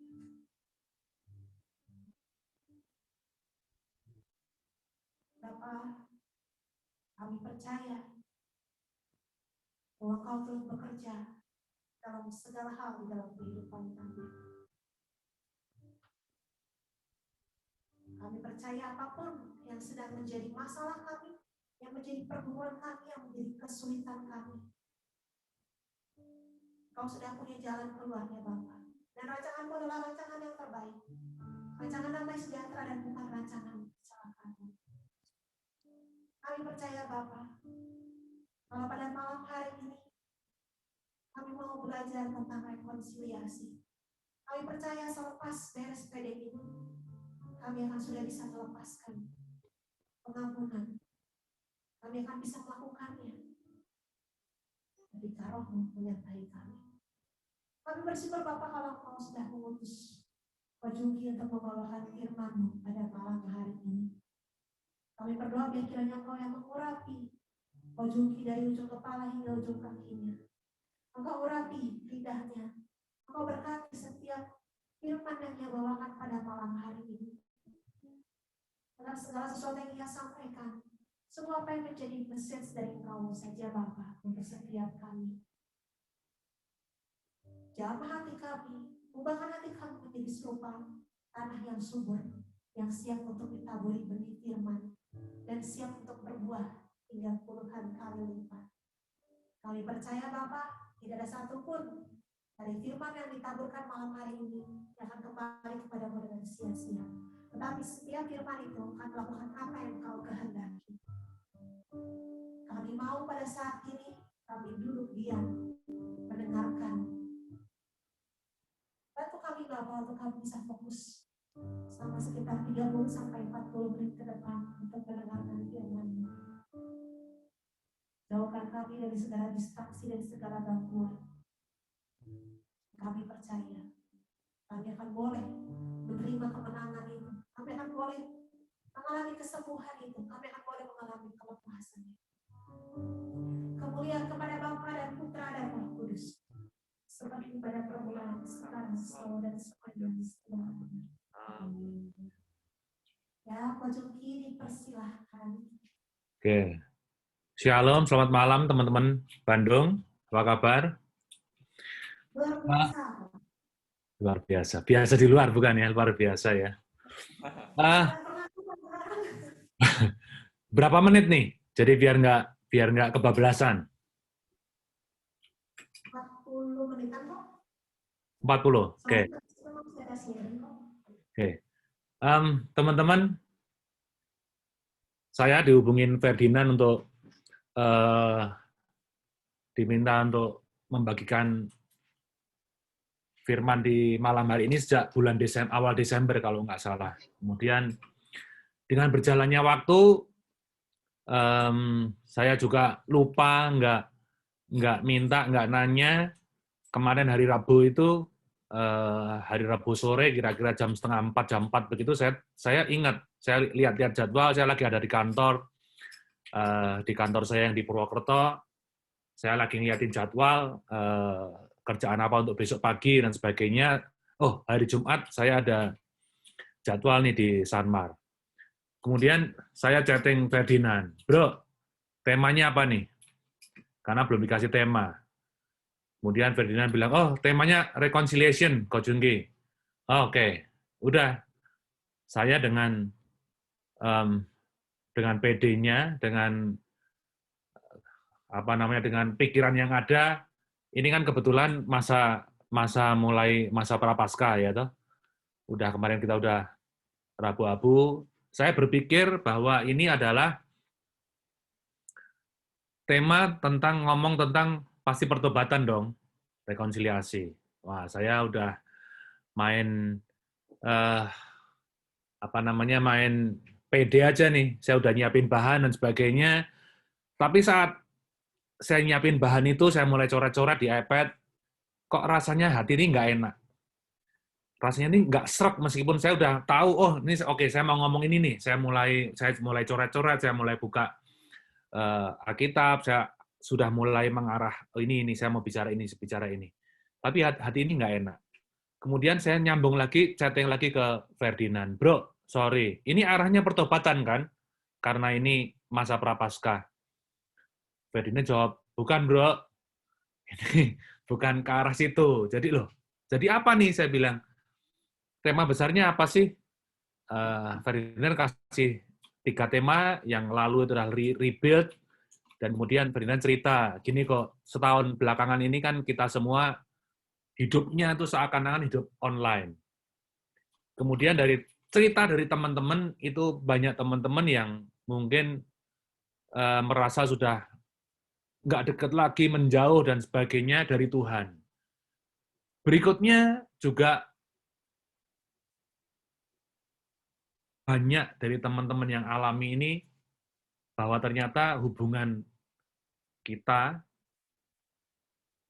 Bapa, kami percaya bahwa Kau telah bekerja dalam segala hal di dalam kehidupan kami. Kami percaya apapun yang sedang menjadi masalah kami, yang menjadi pergumulan kami, yang menjadi kesulitan kami, Kau sudah punya jalan keluarnya Bapa. Dan rancangan-Mu adalah rancangan yang terbaik. Rancangan damai sejahtera dan bukan rancangan percaya Bapak, kalau pada malam hari ini kami mau belajar tentang rekonsiliasi. Kami percaya selepas beres PD ini, kami akan sudah bisa melepaskan pengampunan. Kami akan bisa melakukannya ketika Roh menyertai kami. Kami bersyukur Bapak kalau Kau sudah mengutus Pajungki untuk membawakan firman-Mu pada malam hari ini. Kami berdoa biar kiranya Engkau yang mengurapi Pajungki dari ujung kepala hingga ujung kakinya. Engkau urapi lidahnya. Engkau berkati setiap firman yang Dia bawakan pada malam hari ini. Dalam segala sesuatu yang Dia sampaikan, semua apa yang menjadi message dari Engkau saja Bapa untuk setiap kami. Jamah hati kami, ubahkan hati kami menjadi serupa tanah yang subur, yang siap untuk ditaburi benih firman, dan siap untuk berbuah hingga puluhan kali lipat. Kami percaya Bapa, tidak ada satupun dari firman yang ditaburkan malam hari ini yang akan kembali kepadamu dengan sia-sia. Tetapi setiap firman itu akan melakukan apa yang Kau kehendaki. Kami mau pada saat ini kami duduk diam mendengarkan. Bantu kami Bapak untuk kami bisa fokus selama sekitar 30 sampai 40 menit ke depan untuk mendengarkan firman-Mu. Jauhkan kami dari segala distraksi dan segala gangguan. Kami percaya kami akan boleh menerima kemenangan itu. Kami akan boleh mengalami kesembuhan itu. Kami akan boleh mengalami kelepasan itu. Kemuliaan kepada Bapa dan Putra dan Roh Kudus. Seperti pada permulaan, sekarang, selalu, dan sepanjang selamanya. Amin. Ya, Pajungki dipersilahkan.
Oke. Shalom, selamat malam teman-teman Bandung. Apa kabar?
Luar biasa.
Luar biasa. Biasa di luar bukan ya? Luar biasa ya. Berapa menit nih? Jadi biar nggak kebablasan.
40 menitan kok.
40. Oke. Oke. Teman-teman, saya dihubungin Ferdinand untuk diminta untuk membagikan firman di malam hari ini sejak bulan awal Desember kalau nggak salah. Kemudian dengan berjalannya waktu, saya juga lupa, nggak minta, nggak nanya. Kemarin hari Rabu itu, hari Rabu sore, kira-kira jam 3:30, jam 4 begitu, saya ingat, saya lihat-lihat jadwal, saya lagi ada di kantor saya yang di Purwokerto, saya lagi ngeliatin jadwal, kerjaan apa untuk besok pagi, dan sebagainya. Oh, hari Jumat saya ada jadwal nih di Sanmar. Kemudian saya chatting Ferdinand, bro, temanya apa nih? Karena belum dikasih tema. Kemudian Ferdinand bilang, oh temanya reconciliation, Coach Jungki. Oh, oke. Udah, saya dengan PD-nya, dengan dengan pikiran yang ada, ini kan kebetulan masa prapaskah ya toh. Udah kemarin kita udah Rabu-abu. Saya berpikir bahwa ini adalah tema ngomong tentang pasti pertobatan dong, rekonsiliasi. Wah, saya udah main main PD aja nih. Saya udah nyiapin bahan dan sebagainya. Tapi saat saya nyiapin bahan itu, saya mulai coret-coret di iPad, kok rasanya hati ini nggak enak. Rasanya ini nggak sreg, meskipun saya udah tahu, oh ini oke, saya mau ngomong ini nih. Saya mulai coret-coret, saya mulai buka Alkitab, saya sudah mulai mengarah, oh, ini saya mau bicara ini. Tapi hati ini nggak enak. Kemudian saya nyambung lagi, chatting lagi ke Ferdinand. Bro, sorry, ini arahnya pertobatan kan? Karena ini masa prapaskah. Ferdinand jawab, bukan bro, ini bukan ke arah situ. Jadi apa nih saya bilang? Tema besarnya apa sih? Ferdinand kasih 3 tema, yang lalu itu adalah rebuild, dan kemudian Ferdinand cerita, gini kok, setahun belakangan ini kan kita semua hidupnya itu seakan-akan hidup online. Kemudian dari cerita dari teman-teman, itu banyak teman-teman yang mungkin merasa sudah nggak dekat lagi, menjauh dan sebagainya dari Tuhan. Berikutnya juga banyak dari teman-teman yang alami ini bahwa ternyata hubungan kita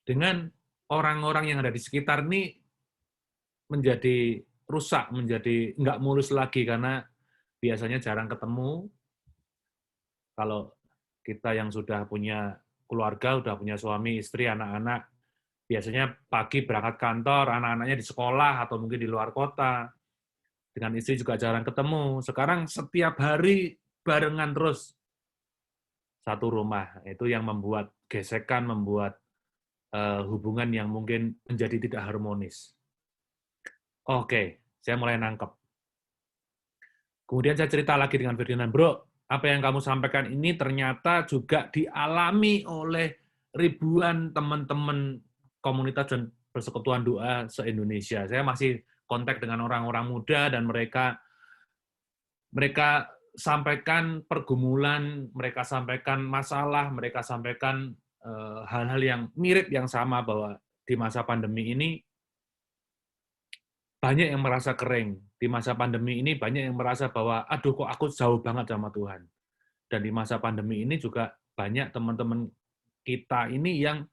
dengan orang-orang yang ada di sekitar ini menjadi rusak, menjadi nggak mulus lagi karena biasanya jarang ketemu. Kalau kita yang sudah punya keluarga, udah punya suami, istri, anak-anak, biasanya pagi berangkat kantor, anak-anaknya di sekolah atau mungkin di luar kota. Dengan istri juga jarang ketemu. Sekarang setiap hari barengan terus satu rumah. Itu yang membuat gesekan, membuat hubungan yang mungkin menjadi tidak harmonis. Oke, saya mulai nangkep. Kemudian saya cerita lagi dengan Ferdinand, bro, apa yang kamu sampaikan ini ternyata juga dialami oleh ribuan teman-teman komunitas dan persekutuan doa se-Indonesia. Saya masih kontak dengan orang-orang muda dan mereka sampaikan pergumulan, mereka sampaikan masalah, mereka sampaikan hal-hal yang mirip yang sama bahwa di masa pandemi ini banyak yang merasa kering. Di masa pandemi ini banyak yang merasa bahwa, aduh kok aku jauh banget sama Tuhan. Dan di masa pandemi ini juga banyak teman-teman kita ini yang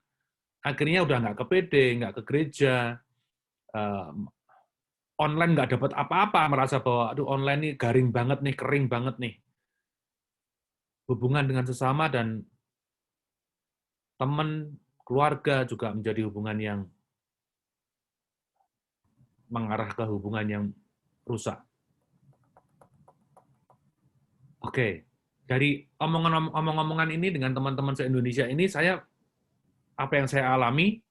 akhirnya udah nggak ke PD, nggak ke gereja, online nggak dapat apa-apa, merasa bahwa, aduh online ini garing banget nih, kering banget nih. Hubungan dengan sesama dan teman, keluarga juga menjadi hubungan yang mengarah ke hubungan yang rusak. Oke, dari omong-omongan ini dengan teman-teman se-Indonesia ini, apa yang saya alami,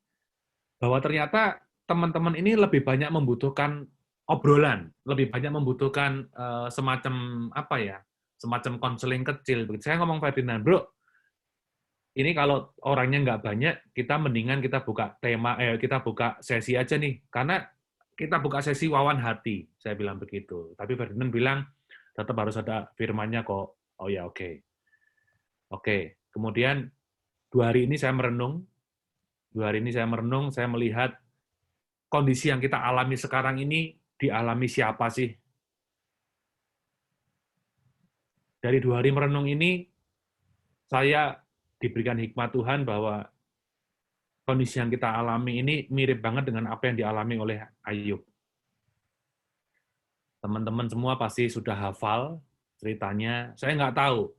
bahwa ternyata teman-teman ini lebih banyak membutuhkan obrolan, lebih banyak membutuhkan semacam konseling kecil. Saya ngomong Ferdinand, bro, ini kalau orangnya nggak banyak, kita mendingan kita buka kita buka sesi aja nih, karena kita buka sesi wawan hati, saya bilang begitu. Tapi Ferdinand bilang, tetap harus ada firman-nya kok. Oh ya, oke. Oke, kemudian 2 hari ini saya merenung, saya melihat kondisi yang kita alami sekarang ini dialami siapa sih? Dari 2 hari merenung ini, saya diberikan hikmat Tuhan bahwa kondisi yang kita alami ini mirip banget dengan apa yang dialami oleh Ayub. Teman-teman semua pasti sudah hafal ceritanya. Saya nggak tahu.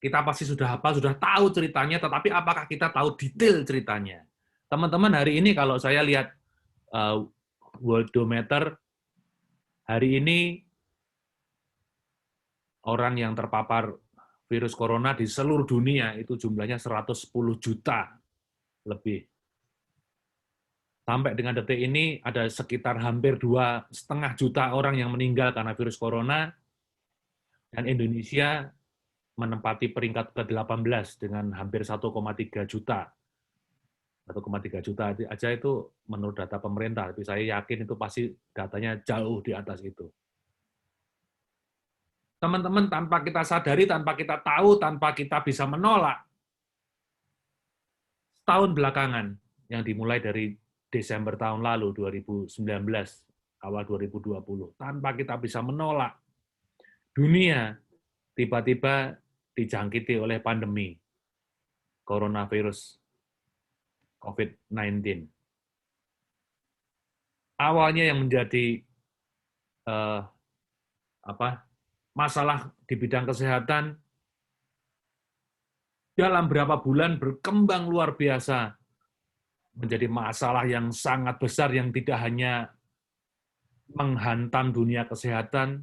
Kita pasti sudah hafal, sudah tahu ceritanya, tetapi apakah kita tahu detail ceritanya? Teman-teman, hari ini kalau saya lihat Worldometer, hari ini orang yang terpapar virus corona di seluruh dunia itu jumlahnya 110 juta lebih. Sampai dengan detik ini ada sekitar hampir 2,5 juta orang yang meninggal karena virus corona, dan Indonesia menempati peringkat ke-18 dengan hampir 1,3 juta. 1,3 juta aja itu menurut data pemerintah, tapi saya yakin itu pasti datanya jauh di atas itu. Teman-teman, tanpa kita sadari, tanpa kita tahu, tanpa kita bisa menolak, setahun belakangan yang dimulai dari Desember tahun lalu, 2019, awal 2020, tanpa kita bisa menolak, dunia tiba-tiba dijangkiti oleh pandemi coronavirus COVID-19. Awalnya yang menjadi masalah di bidang kesehatan, dalam berapa bulan berkembang luar biasa, menjadi masalah yang sangat besar yang tidak hanya menghantam dunia kesehatan,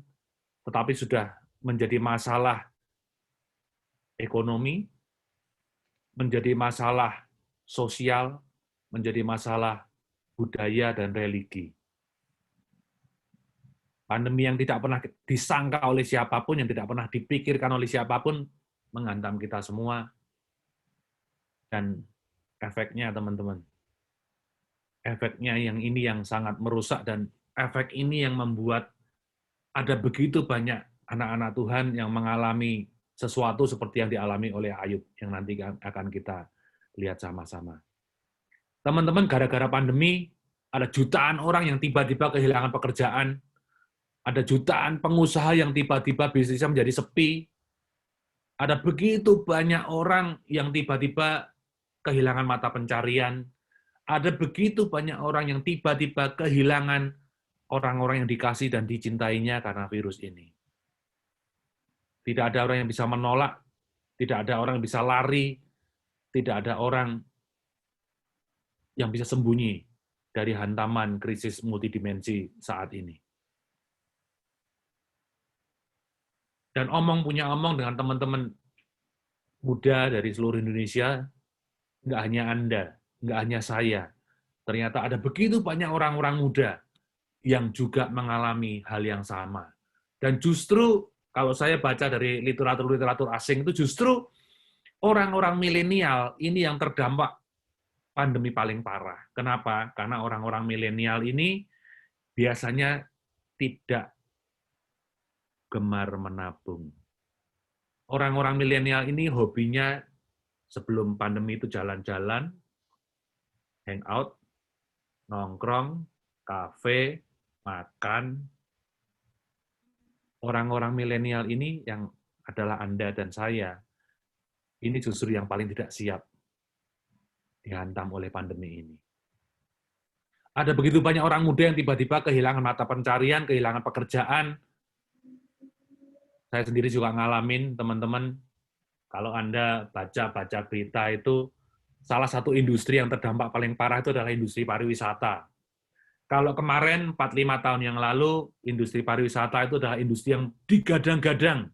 tetapi sudah menjadi masalah ekonomi, menjadi masalah sosial, menjadi masalah budaya dan religi. Pandemi yang tidak pernah disangka oleh siapapun, yang tidak pernah dipikirkan oleh siapapun, menghantam kita semua. Dan efeknya, teman-teman, efeknya yang ini yang sangat merusak, dan efek ini yang membuat ada begitu banyak anak-anak Tuhan yang mengalami sesuatu seperti yang dialami oleh Ayub yang nanti akan kita lihat sama-sama. Teman-teman, gara-gara pandemi, ada jutaan orang yang tiba-tiba kehilangan pekerjaan, ada jutaan pengusaha yang tiba-tiba bisnisnya menjadi sepi, ada begitu banyak orang yang tiba-tiba kehilangan mata pencarian, ada begitu banyak orang yang tiba-tiba kehilangan orang-orang yang dikasih dan dicintainya karena virus ini. Tidak ada orang yang bisa menolak, tidak ada orang yang bisa lari, tidak ada orang yang bisa sembunyi dari hantaman krisis multidimensi saat ini. Dan punya omong dengan teman-teman muda dari seluruh Indonesia, nggak hanya Anda, nggak hanya saya. Ternyata ada begitu banyak orang-orang muda yang juga mengalami hal yang sama. Dan justru kalau saya baca dari literatur-literatur asing itu justru orang-orang milenial ini yang terdampak pandemi paling parah. Kenapa? Karena orang-orang milenial ini biasanya tidak gemar menabung. Orang-orang milenial ini hobinya sebelum pandemi itu jalan-jalan, hangout, nongkrong, kafe, makan. Orang-orang milenial ini yang adalah Anda dan saya, ini justru yang paling tidak siap dihantam oleh pandemi ini. Ada begitu banyak orang muda yang tiba-tiba kehilangan mata pencarian, kehilangan pekerjaan. Saya sendiri juga ngalamin, teman-teman, kalau Anda baca berita itu, salah satu industri yang terdampak paling parah itu adalah industri pariwisata. Kalau kemarin, 4-5 tahun yang lalu, industri pariwisata itu adalah industri yang digadang-gadang.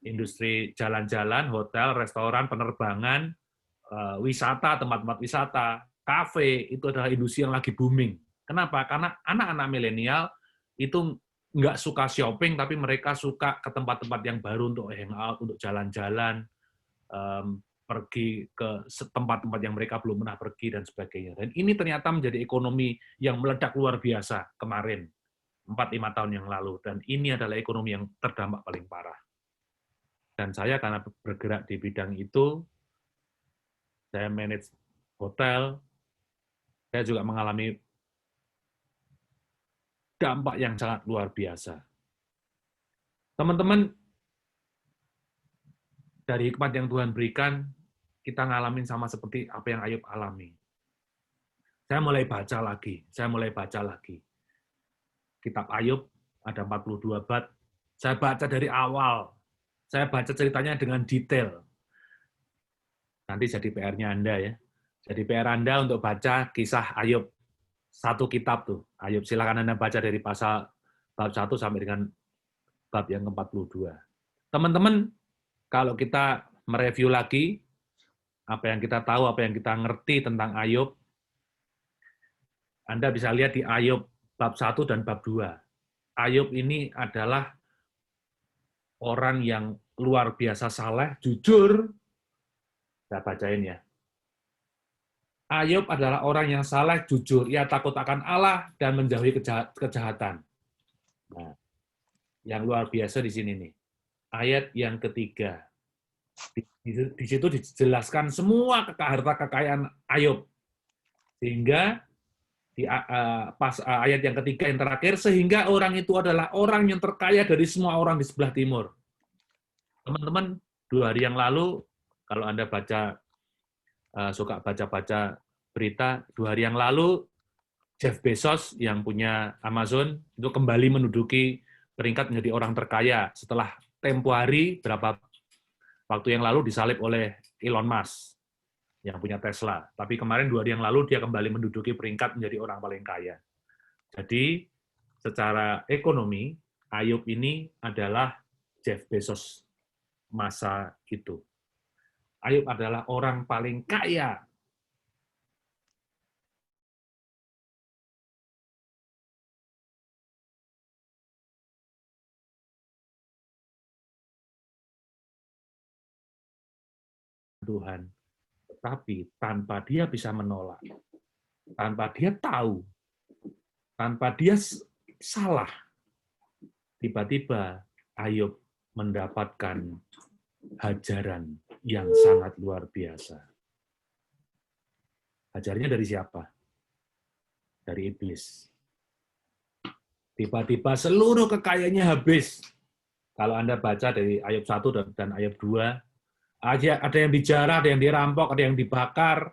Industri jalan-jalan, hotel, restoran, penerbangan, wisata, tempat-tempat wisata, kafe, itu adalah industri yang lagi booming. Kenapa? Karena anak-anak milenial itu nggak suka shopping, tapi mereka suka ke tempat-tempat yang baru untuk hangout, untuk jalan-jalan, pergi ke tempat-tempat yang mereka belum pernah pergi, dan sebagainya. Dan ini ternyata menjadi ekonomi yang meledak luar biasa kemarin, 4-5 tahun yang lalu. Dan ini adalah ekonomi yang terdampak paling parah. Dan saya karena bergerak di bidang itu, saya manage hotel, saya juga mengalami dampak yang sangat luar biasa. Teman-teman, dari hikmat yang Tuhan berikan, kita ngalamin sama seperti apa yang Ayub alami. Saya mulai baca lagi. Kitab Ayub ada 42 bab. Saya baca dari awal. Saya baca ceritanya dengan detail. Nanti jadi PR-nya Anda ya. Jadi PR Anda untuk baca kisah Ayub. Satu kitab tuh, Ayub. Silakan Anda baca dari pasal bab 1 sampai dengan bab yang ke-42. Teman-teman, kalau kita mereview lagi, apa yang kita tahu, apa yang kita ngerti tentang Ayub, Anda bisa lihat di Ayub bab 1 dan bab 2. Ayub ini adalah orang yang luar biasa saleh, jujur. Saya bacain ya. Ayub adalah orang yang saleh, jujur. Ia takut akan Allah dan menjauhi kejahatan. Nah, yang luar biasa di sini nih. Ayat yang ketiga. Di situ dijelaskan semua harta kekayaan Ayub. Sehingga di pas ayat yang ketiga yang terakhir, sehingga orang itu adalah orang yang terkaya dari semua orang di sebelah timur. Teman-teman, 2 hari yang lalu, kalau Anda suka baca-baca berita, 2 hari yang lalu, Jeff Bezos yang punya Amazon itu kembali menduduki peringkat menjadi orang terkaya setelah tempo hari berapa waktu yang lalu disalib oleh Elon Musk yang punya Tesla. Tapi kemarin 2 hari yang lalu dia kembali menduduki peringkat menjadi orang paling kaya. Jadi secara ekonomi, Ayub ini adalah Jeff Bezos masa itu. Ayub adalah orang paling kaya. Tuhan. Tetapi tanpa dia bisa menolak, tanpa dia tahu, tanpa dia salah, tiba-tiba Ayub mendapatkan hajaran yang sangat luar biasa. Hajarannya dari siapa? Dari iblis. Tiba-tiba seluruh kekayaannya habis. Kalau Anda baca dari ayat 1 dan ayat 2, ada yang dijarah, ada yang dirampok, ada yang dibakar.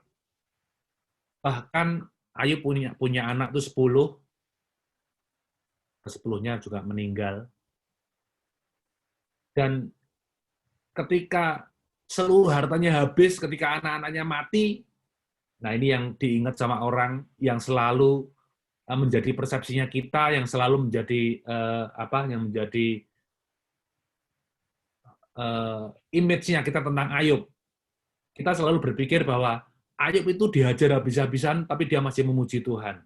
Bahkan Ayub punya anak itu 10, ke-10-nya juga meninggal. Dan ketika seluruh hartanya habis, ketika anak-anaknya mati, nah ini yang diingat sama orang yang selalu menjadi persepsinya kita, yang selalu menjadi yang menjadi image-nya kita tentang Ayub. Kita selalu berpikir bahwa Ayub itu dihajar habis-habisan, tapi dia masih memuji Tuhan.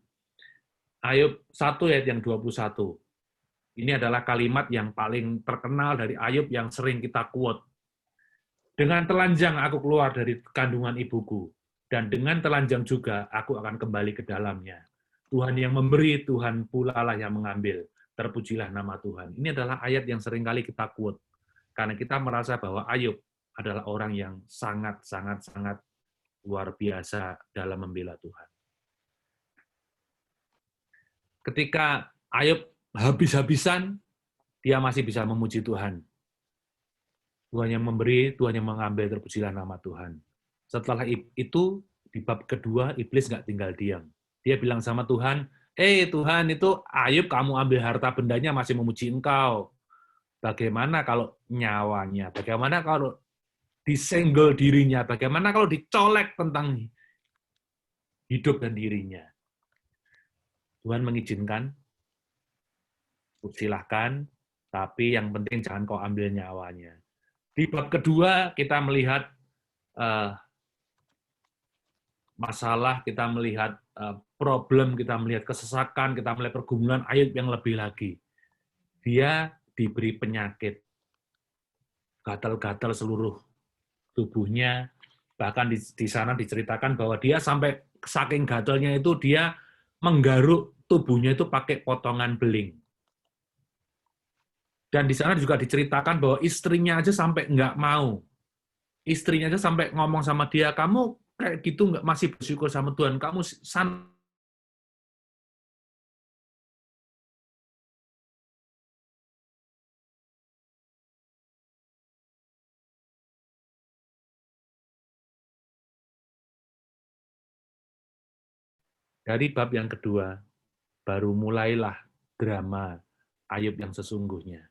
Ayub 1 ayat yang 21. Ini adalah kalimat yang paling terkenal dari Ayub yang sering kita quote. Dengan telanjang aku keluar dari kandungan ibuku, dan dengan telanjang juga aku akan kembali ke dalamnya. Tuhan yang memberi, Tuhan pula lah yang mengambil. Terpujilah nama Tuhan. Ini adalah ayat yang sering kali kita quote. Karena kita merasa bahwa Ayub adalah orang yang sangat luar biasa dalam membela Tuhan. Ketika Ayub habis-habisan, dia masih bisa memuji Tuhan. Tuhan yang memberi, Tuhan yang mengambil, terpujilah nama Tuhan. Setelah itu, di bab kedua, iblis nggak tinggal diam. Dia bilang sama Tuhan, Tuhan, itu Ayub kamu ambil harta bendanya masih memuji Engkau. Bagaimana kalau nyawanya? Bagaimana kalau disenggol dirinya? Bagaimana kalau dicolek tentang hidup dan dirinya? Tuhan mengizinkan, silahkan, tapi yang penting jangan kau ambil nyawanya. Di bab kedua kita melihat masalah, kita melihat problem, kita melihat kesesakan, kita melihat pergumulan Ayub yang lebih lagi. Dia diberi penyakit, gatal-gatal seluruh tubuhnya, bahkan di sana diceritakan bahwa dia sampai saking gatalnya itu dia menggaruk tubuhnya itu pakai potongan beling. Dan di sana juga diceritakan bahwa istrinya aja sampai nggak mau. Istrinya aja sampai ngomong sama dia, kamu kayak gitu nggak masih bersyukur sama Tuhan, kamu Dari bab yang kedua, baru mulailah drama Ayub yang sesungguhnya.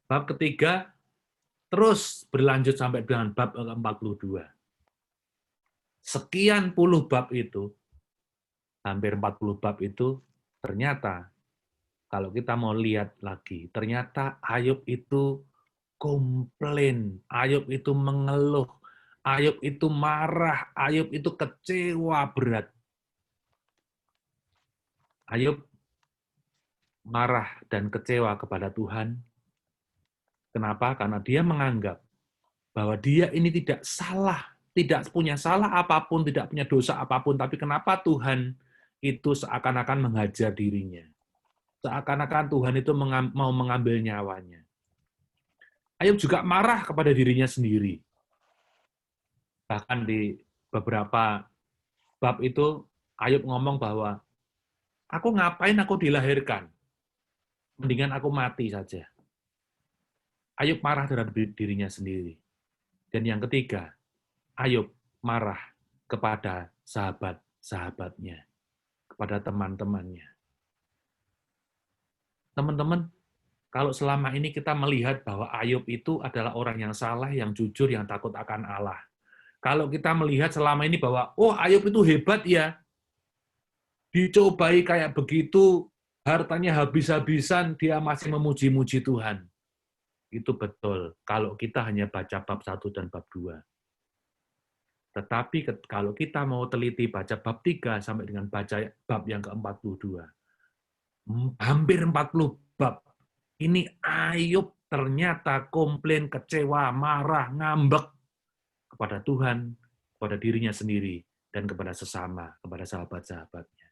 Bab ketiga, terus berlanjut sampai dengan bab ke-42. Sekian puluh bab itu, hampir 40 bab itu, ternyata, kalau kita mau lihat lagi, ternyata Ayub itu komplain, Ayub itu mengeluh, Ayub itu marah, Ayub itu kecewa berat. Ayub marah dan kecewa kepada Tuhan. Kenapa? Karena dia menganggap bahwa dia ini tidak salah, tidak punya salah apapun, tidak punya dosa apapun, tapi kenapa Tuhan itu seakan-akan menghajar dirinya? Seakan-akan Tuhan itu mau mengambil nyawanya. Ayub juga marah kepada dirinya sendiri. Bahkan di beberapa bab itu, Ayub ngomong bahwa, aku ngapain aku dilahirkan? Mendingan aku mati saja. Ayub marah terhadap dirinya sendiri. Dan yang ketiga, Ayub marah kepada sahabat-sahabatnya, kepada teman-temannya. Teman-teman, kalau selama ini kita melihat bahwa Ayub itu adalah orang yang salah, yang jujur, yang takut akan Allah. Kalau kita melihat selama ini bahwa, oh Ayub itu hebat ya, dicobai kayak begitu, hartanya habis-habisan, dia masih memuji-muji Tuhan. Itu betul, kalau kita hanya baca bab 1 dan bab 2. Tetapi kalau kita mau teliti baca bab 3 sampai dengan baca bab yang ke-42, hampir 40 bab, ini Ayub ternyata komplain, kecewa, marah, ngambek kepada Tuhan, kepada dirinya sendiri, dan kepada sesama, kepada sahabat-sahabatnya.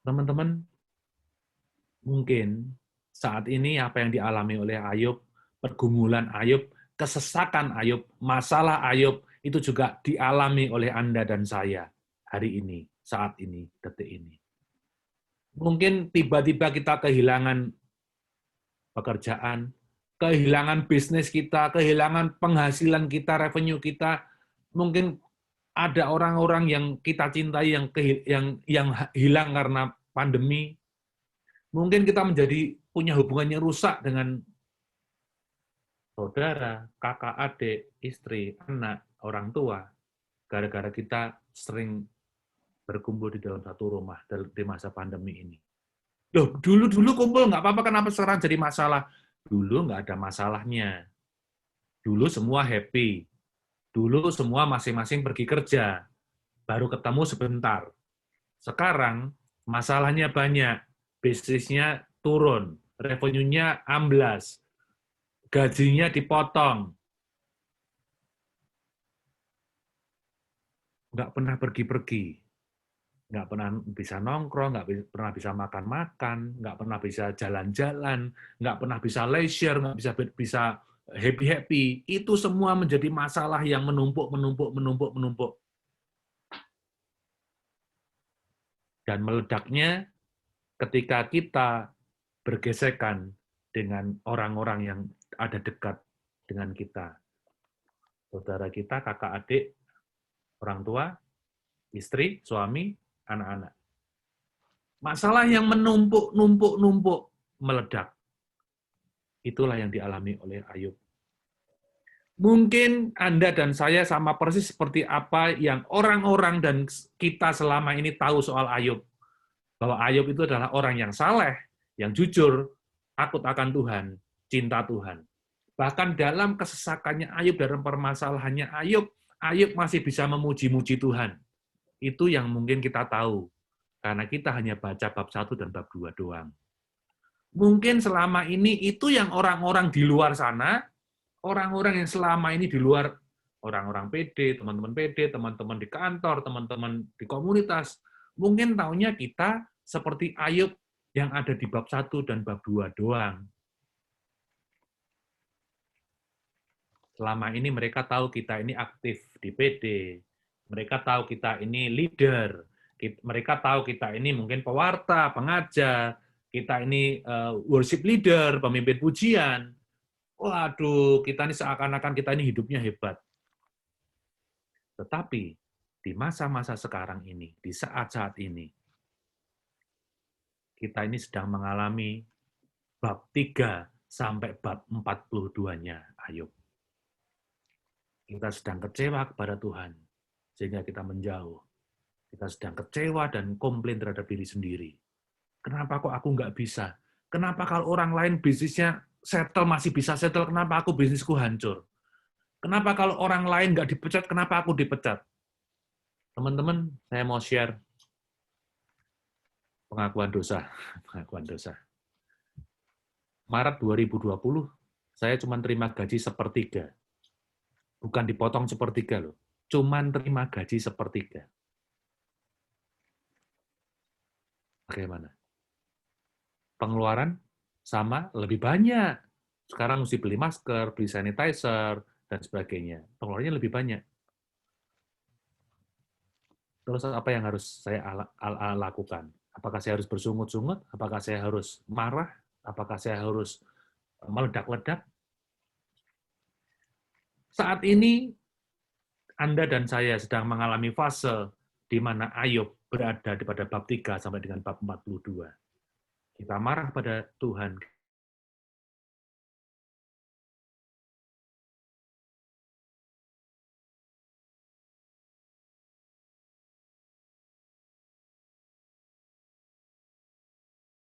Teman-teman, mungkin saat ini apa yang dialami oleh Ayub, pergumulan Ayub, kesesakan Ayub, masalah Ayub, itu juga dialami oleh Anda dan saya hari ini, saat ini, detik ini. Mungkin tiba-tiba kita kehilangan pekerjaan, kehilangan bisnis kita, kehilangan penghasilan kita, revenue kita. Mungkin ada orang-orang yang kita cintai yang hilang karena pandemi. Mungkin kita punya hubungan yang rusak dengan saudara, kakak, adik, istri, anak, orang tua, gara-gara kita sering berkumpul di dalam satu rumah di masa pandemi ini. Loh, dulu kumpul nggak apa-apa, kenapa sekarang jadi masalah? Dulu nggak ada masalahnya. Dulu semua happy. Dulu semua masing-masing pergi kerja. Baru ketemu sebentar. Sekarang masalahnya banyak. Bisnisnya turun. Revenue-nya amblas. Gajinya dipotong. Nggak pernah pergi-pergi. Nggak pernah bisa nongkrong, nggak pernah bisa makan-makan, nggak pernah bisa jalan-jalan, nggak pernah bisa leisure, nggak bisa happy-happy. Itu semua menjadi masalah yang menumpuk. Dan meledaknya ketika kita bergesekan dengan orang-orang yang ada dekat dengan kita. Saudara kita, kakak, adik, orang tua, istri, suami, anak-anak. Masalah yang menumpuk, meledak. Itulah yang dialami oleh Ayub. Mungkin Anda dan saya sama persis seperti apa yang orang-orang dan kita selama ini tahu soal Ayub. Bahwa Ayub itu adalah orang yang saleh, yang jujur, takut akan Tuhan, cinta Tuhan. Bahkan dalam kesesakannya Ayub, dalam permasalahannya Ayub masih bisa memuji-muji Tuhan. Itu yang mungkin kita tahu. Karena kita hanya baca bab 1 dan bab 2 doang. Mungkin selama ini itu yang orang-orang di luar sana, orang-orang yang selama ini di luar, orang-orang PD, teman-teman di kantor, teman-teman di komunitas, mungkin taunya kita seperti Ayub yang ada di bab 1 dan bab 2 doang. Selama ini mereka tahu kita ini aktif di PD, mereka tahu kita ini leader, mereka tahu kita ini mungkin pewarta, pengajar, kita ini worship leader, pemimpin pujian. Waduh, kita ini seakan-akan kita ini hidupnya hebat. Tetapi di masa-masa sekarang ini, di saat-saat ini, kita ini sedang mengalami bab 3 sampai bab 42-nya Ayub. Kita sedang kecewa kepada Tuhan, sehingga kita menjauh. Kita sedang kecewa dan komplain terhadap diri sendiri. Kenapa kok aku nggak bisa? Kenapa kalau orang lain bisnisnya settle masih bisa settle, kenapa aku bisnisku hancur? Kenapa kalau orang lain nggak dipecat, kenapa aku dipecat? Teman-teman, saya mau share pengakuan dosa. Pengakuan dosa. Maret 2020, saya cuma terima gaji sepertiga. Bukan dipotong sepertiga loh. Cuman terima gaji sepertiga. Bagaimana? Pengeluaran sama lebih banyak. Sekarang mesti beli masker, beli sanitizer, dan sebagainya. Pengeluarannya lebih banyak. Terus apa yang harus saya lakukan? Apakah saya harus bersungut-sungut? Apakah saya harus marah? Apakah saya harus meledak-ledak? Saat ini, Anda dan saya sedang mengalami fase di mana Ayub berada pada bab 3 sampai dengan bab 42. Kita marah pada Tuhan.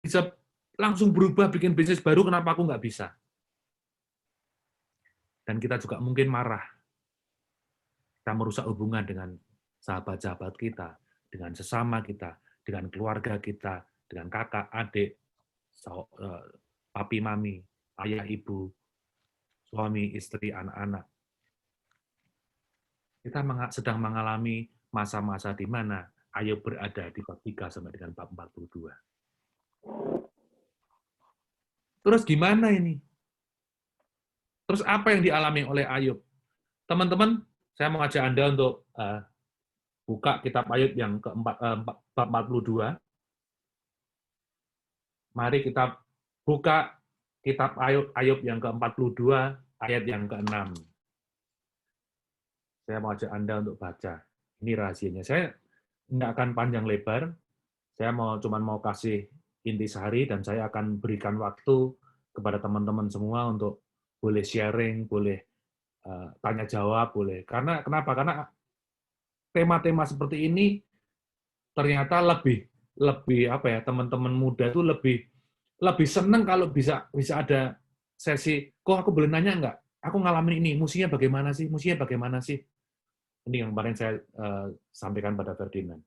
Bisa langsung berubah, bikin bisnis baru, kenapa aku nggak bisa? Dan kita juga mungkin marah. Kita merusak hubungan dengan sahabat-sahabat kita, dengan sesama kita, dengan keluarga kita, dengan kakak, adik, papi, mami, ayah, ibu, suami, istri, anak-anak. Kita sedang mengalami masa-masa di mana Ayub berada di bab 3 sampai dengan bab 42. Terus gimana ini? Terus apa yang dialami oleh Ayub? Teman-teman, saya mengajak Anda untuk buka kitab Ayub yang bab 42. Mari kita buka kitab Ayub yang ke-42, ayat yang ke-6. Saya mau ajak Anda untuk baca. Ini rahasianya. Saya nggak akan panjang lebar. Saya cuma mau kasih intisari dan saya akan berikan waktu kepada teman-teman semua untuk boleh sharing, boleh tanya jawab, boleh. Kenapa? Karena tema-tema seperti ini ternyata lebih apa ya, teman-teman muda itu lebih seneng kalau bisa ada sesi, kok aku boleh nanya nggak? Aku ngalamin ini, musinya bagaimana sih? Musinya bagaimana sih? Ini yang kemarin saya sampaikan pada Ferdinand.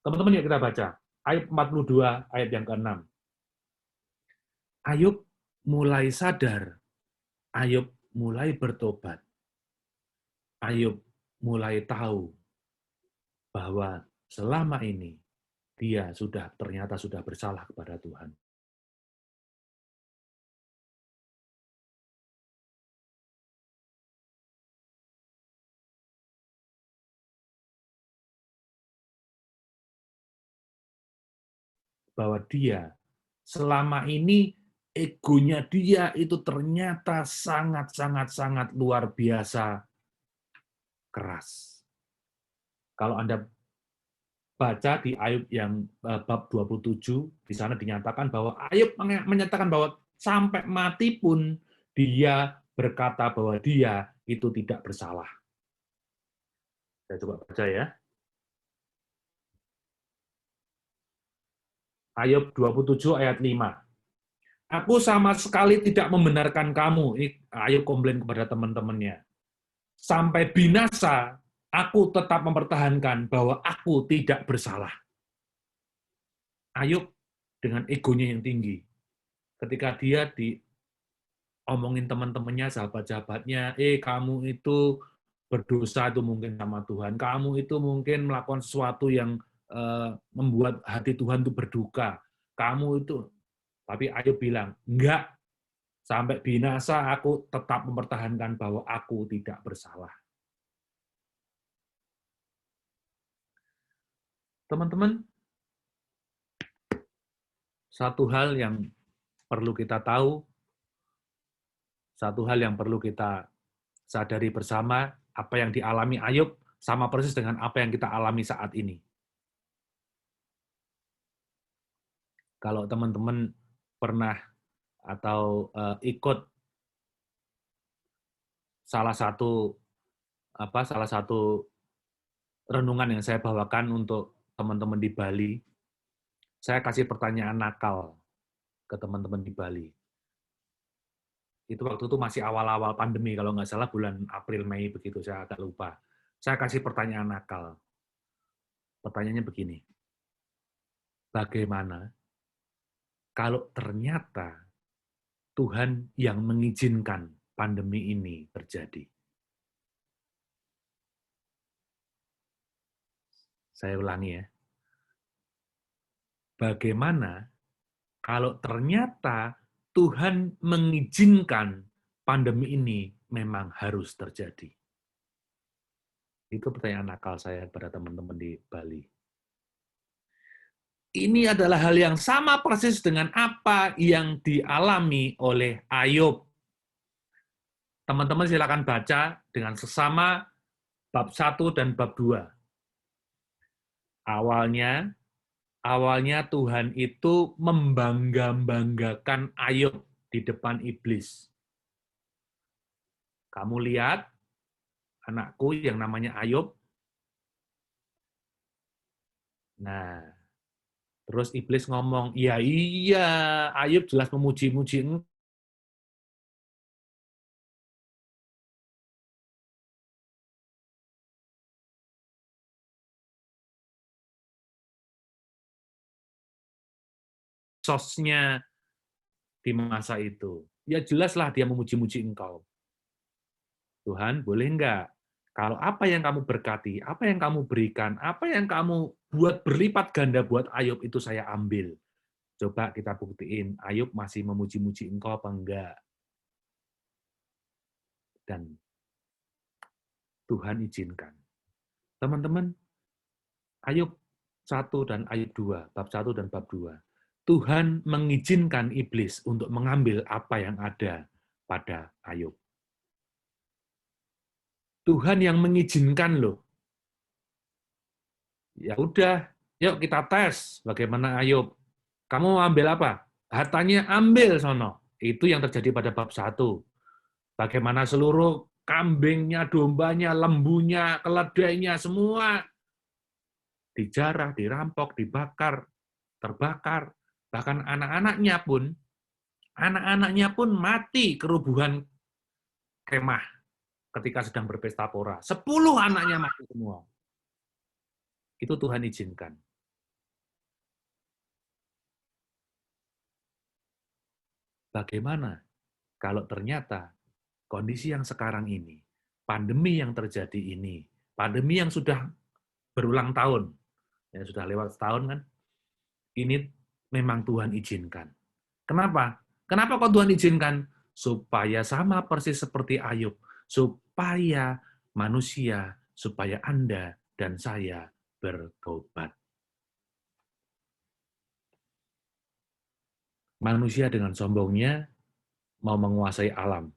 Teman-teman, yuk kita baca. Ayub 42, ayat yang ke-6. Ayub mulai sadar. Ayub mulai bertobat. Ayub mulai tahu bahwa selama ini dia ternyata sudah bersalah kepada Tuhan. Bahwa dia selama ini egonya dia itu ternyata sangat luar biasa keras. Kalau Anda baca di Ayub yang bab 27, di sana dinyatakan bahwa Ayub menyatakan bahwa sampai mati pun dia berkata bahwa dia itu tidak bersalah. Saya coba baca ya. Ayub 27 ayat 5. Aku sama sekali tidak membenarkan kamu. Ini Ayub komplain kepada teman-temannya. Sampai binasa, aku tetap mempertahankan bahwa aku tidak bersalah. Ayub dengan egonya yang tinggi. Ketika dia diomongin teman-temannya, sahabat-sahabatnya, kamu itu berdosa itu mungkin sama Tuhan. Kamu itu mungkin melakukan sesuatu yang membuat hati Tuhan itu berduka. Kamu itu, tapi Ayub bilang, enggak, sampai binasa aku tetap mempertahankan bahwa aku tidak bersalah. Teman-teman, satu hal yang perlu kita tahu, satu hal yang perlu kita sadari bersama, apa yang dialami Ayub sama persis dengan apa yang kita alami saat ini. Kalau teman-teman pernah atau ikut salah satu renungan yang saya bawakan untuk teman-teman di Bali, saya kasih pertanyaan nakal ke teman-teman di Bali. Itu waktu itu masih awal-awal pandemi, kalau nggak salah bulan April, Mei begitu, saya agak lupa. Saya kasih pertanyaan nakal. Pertanyaannya begini, bagaimana kalau ternyata Tuhan yang mengizinkan pandemi ini terjadi? Saya ulangi ya. Bagaimana kalau ternyata Tuhan mengizinkan pandemi ini memang harus terjadi? Itu pertanyaan nakal saya pada teman-teman di Bali. Ini adalah hal yang sama persis dengan apa yang dialami oleh Ayub. Teman-teman silakan baca dengan sesama bab 1 dan bab 2. Awalnya Tuhan itu membangga-banggakan Ayub di depan iblis. Kamu lihat anakku yang namanya Ayub. Nah, terus iblis ngomong, iya, Ayub jelas memuji-muji engkau. Sosnya di masa itu. Ya jelaslah dia memuji-muji engkau. Tuhan, boleh enggak? Kalau apa yang kamu berkati, apa yang kamu berikan, apa yang kamu buat berlipat ganda buat Ayub itu saya ambil. Coba kita buktiin, Ayub masih memuji-muji engkau apa enggak? Dan Tuhan izinkan. Teman-teman, Ayub 1 dan Ayub 2, bab 1 dan bab 2. Tuhan mengizinkan iblis untuk mengambil apa yang ada pada Ayub. Tuhan yang mengizinkan loh. Ya udah, yuk kita tes bagaimana Ayub. Kamu mau ambil apa? Hartanya ambil sono. Itu yang terjadi pada bab 1. Bagaimana seluruh kambingnya, dombanya, lembunya, keledainya, semua dijarah, dirampok, dibakar, terbakar. Bahkan anak-anaknya pun mati kerubuhan kemah ketika sedang berpesta pora. 10 anaknya mati semua. Itu Tuhan izinkan. Bagaimana kalau ternyata kondisi yang sekarang ini, pandemi yang terjadi ini, pandemi yang sudah berulang tahun, ya sudah lewat setahun kan, ini memang Tuhan izinkan. Kenapa? Kenapa kok Tuhan izinkan? Supaya sama persis seperti Ayub, supaya manusia, supaya Anda dan saya bertobat. Manusia dengan sombongnya mau menguasai alam.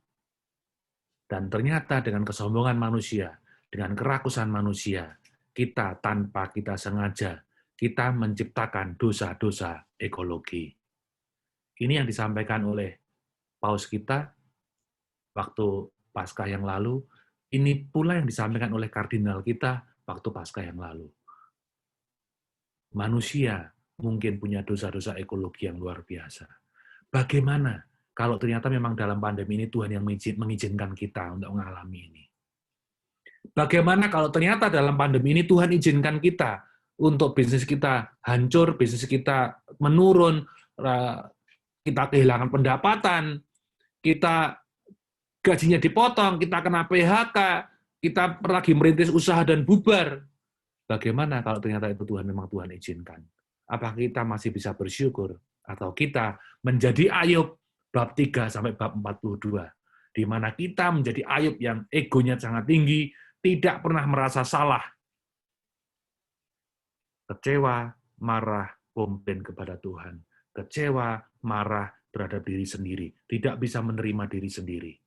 Dan ternyata dengan kesombongan manusia, dengan kerakusan manusia, kita tanpa kita sengaja, kita menciptakan dosa-dosa ekologi. Ini yang disampaikan oleh Paus kita waktu Paskah yang lalu, ini pula yang disampaikan oleh kardinal kita waktu Paskah yang lalu. Manusia mungkin punya dosa-dosa ekologi yang luar biasa. Bagaimana kalau ternyata memang dalam pandemi ini Tuhan yang mengizinkan kita untuk mengalami ini? Bagaimana kalau ternyata dalam pandemi ini Tuhan izinkan kita untuk bisnis kita hancur, bisnis kita menurun, kita kehilangan pendapatan, kita gajinya dipotong, kita kena PHK, kita lagi merintis usaha dan bubar. Bagaimana kalau ternyata itu memang Tuhan izinkan? Apakah kita masih bisa bersyukur? Atau kita menjadi Ayub bab 3 sampai bab 42, di mana kita menjadi Ayub yang egonya sangat tinggi, tidak pernah merasa salah, kecewa, marah, komplain kepada Tuhan, kecewa, marah terhadap diri sendiri, tidak bisa menerima diri sendiri,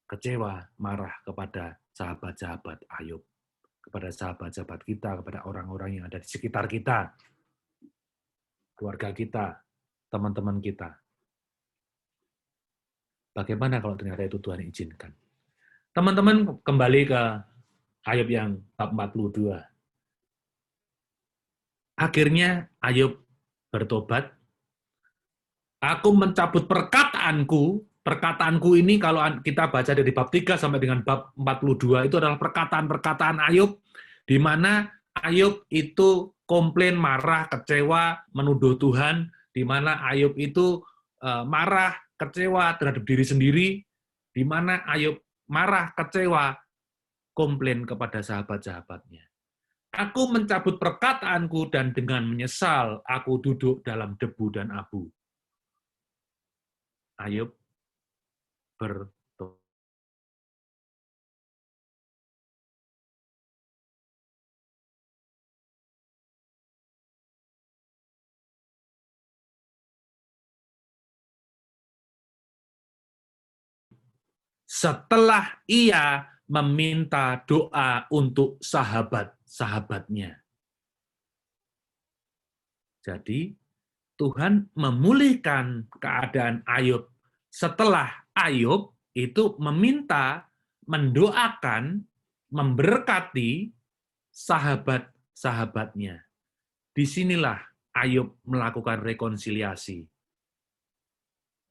kecewa, marah kepada sahabat-sahabat Ayub, kepada sahabat-sahabat kita, kepada orang-orang yang ada di sekitar kita, keluarga kita, teman-teman kita. Bagaimana kalau ternyata itu Tuhan izinkan? Teman-teman kembali ke Ayub yang bab 42. Akhirnya Ayub bertobat. Aku mencabut perkataanku ini kalau kita baca dari bab 3 sampai dengan bab 42, itu adalah perkataan-perkataan Ayub, di mana Ayub itu komplain, marah, kecewa, menuduh Tuhan, di mana Ayub itu marah, kecewa terhadap diri sendiri, di mana Ayub marah, kecewa, komplain kepada sahabat-sahabatnya. Aku mencabut perkataanku dan dengan menyesal aku duduk dalam debu dan abu. Ayub bertobat. Setelah ia meminta doa untuk sahabat-sahabatnya. Jadi, Tuhan memulihkan keadaan Ayub setelah Ayub itu meminta, mendoakan, memberkati sahabat-sahabatnya. Disinilah Ayub melakukan rekonsiliasi.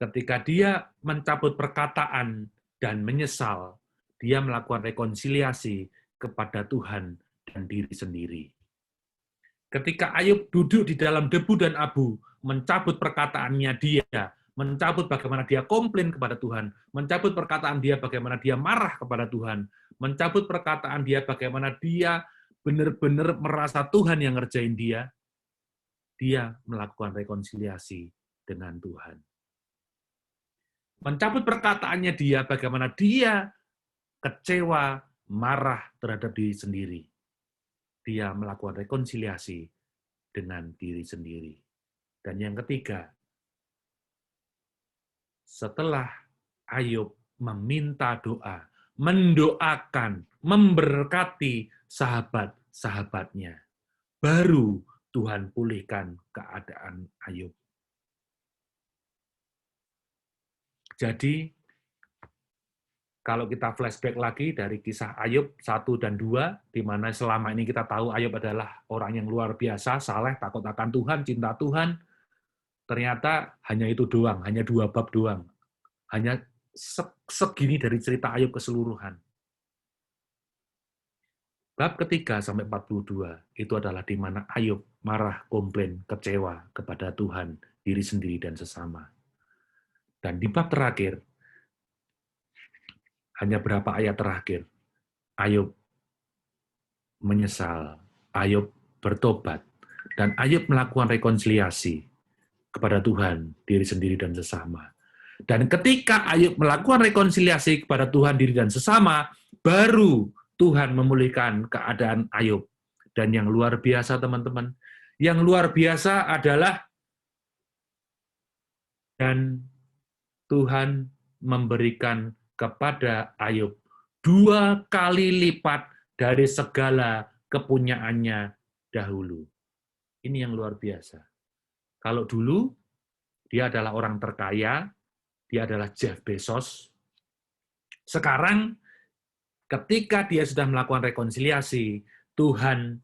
Ketika dia mencabut perkataan dan menyesal, dia melakukan rekonsiliasi kepada Tuhan dan diri sendiri. Ketika Ayub duduk di dalam debu dan abu, mencabut perkataannya dia, mencabut bagaimana dia komplain kepada Tuhan, mencabut perkataan dia bagaimana dia marah kepada Tuhan, mencabut perkataan dia bagaimana dia benar-benar merasa Tuhan yang ngerjain dia, dia melakukan rekonsiliasi dengan Tuhan. Mencabut perkataannya dia, bagaimana dia kecewa, marah terhadap diri sendiri. Dia melakukan rekonsiliasi dengan diri sendiri. Dan yang ketiga, setelah Ayub meminta doa, mendoakan, memberkati sahabat-sahabatnya, baru Tuhan pulihkan keadaan Ayub. Jadi, kalau kita flashback lagi dari kisah Ayub 1 dan 2, di mana selama ini kita tahu Ayub adalah orang yang luar biasa, saleh, takut akan Tuhan, cinta Tuhan, ternyata hanya itu doang, hanya 2 bab doang. Hanya segini dari cerita Ayub keseluruhan. Bab ketiga sampai 42, itu adalah di mana Ayub marah, komplain, kecewa kepada Tuhan, diri sendiri, dan sesama. Dan di bab terakhir, hanya berapa ayat terakhir, Ayub menyesal, Ayub bertobat, dan Ayub melakukan rekonsiliasi kepada Tuhan, diri sendiri, dan sesama. Dan ketika Ayub melakukan rekonsiliasi kepada Tuhan, diri, dan sesama, baru Tuhan memulihkan keadaan Ayub. Dan yang luar biasa, teman-teman, yang luar biasa adalah dan Tuhan memberikan kepada Ayub 2 kali lipat dari segala kepunyaannya dahulu. Ini yang luar biasa. Kalau dulu, dia adalah orang terkaya, dia adalah Jeff Bezos. Sekarang, ketika dia sudah melakukan rekonsiliasi, Tuhan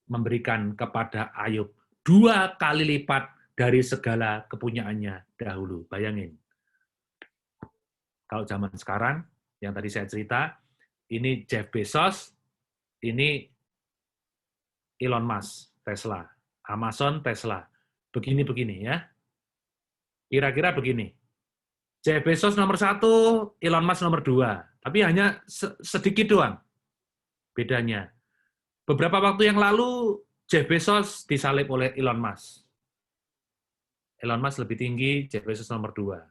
memberikan kepada Ayub 2 kali lipat dari segala kepunyaannya dahulu. Bayangin. Kalau zaman sekarang, yang tadi saya cerita, ini Jeff Bezos, ini Elon Musk, Tesla, Amazon, Tesla. Begini-begini ya. Kira-kira begini. Jeff Bezos nomor 1, Elon Musk nomor 2. Tapi hanya sedikit doang bedanya. Beberapa waktu yang lalu, Jeff Bezos disalib oleh Elon Musk. Elon Musk lebih tinggi, Jeff Bezos nomor 2.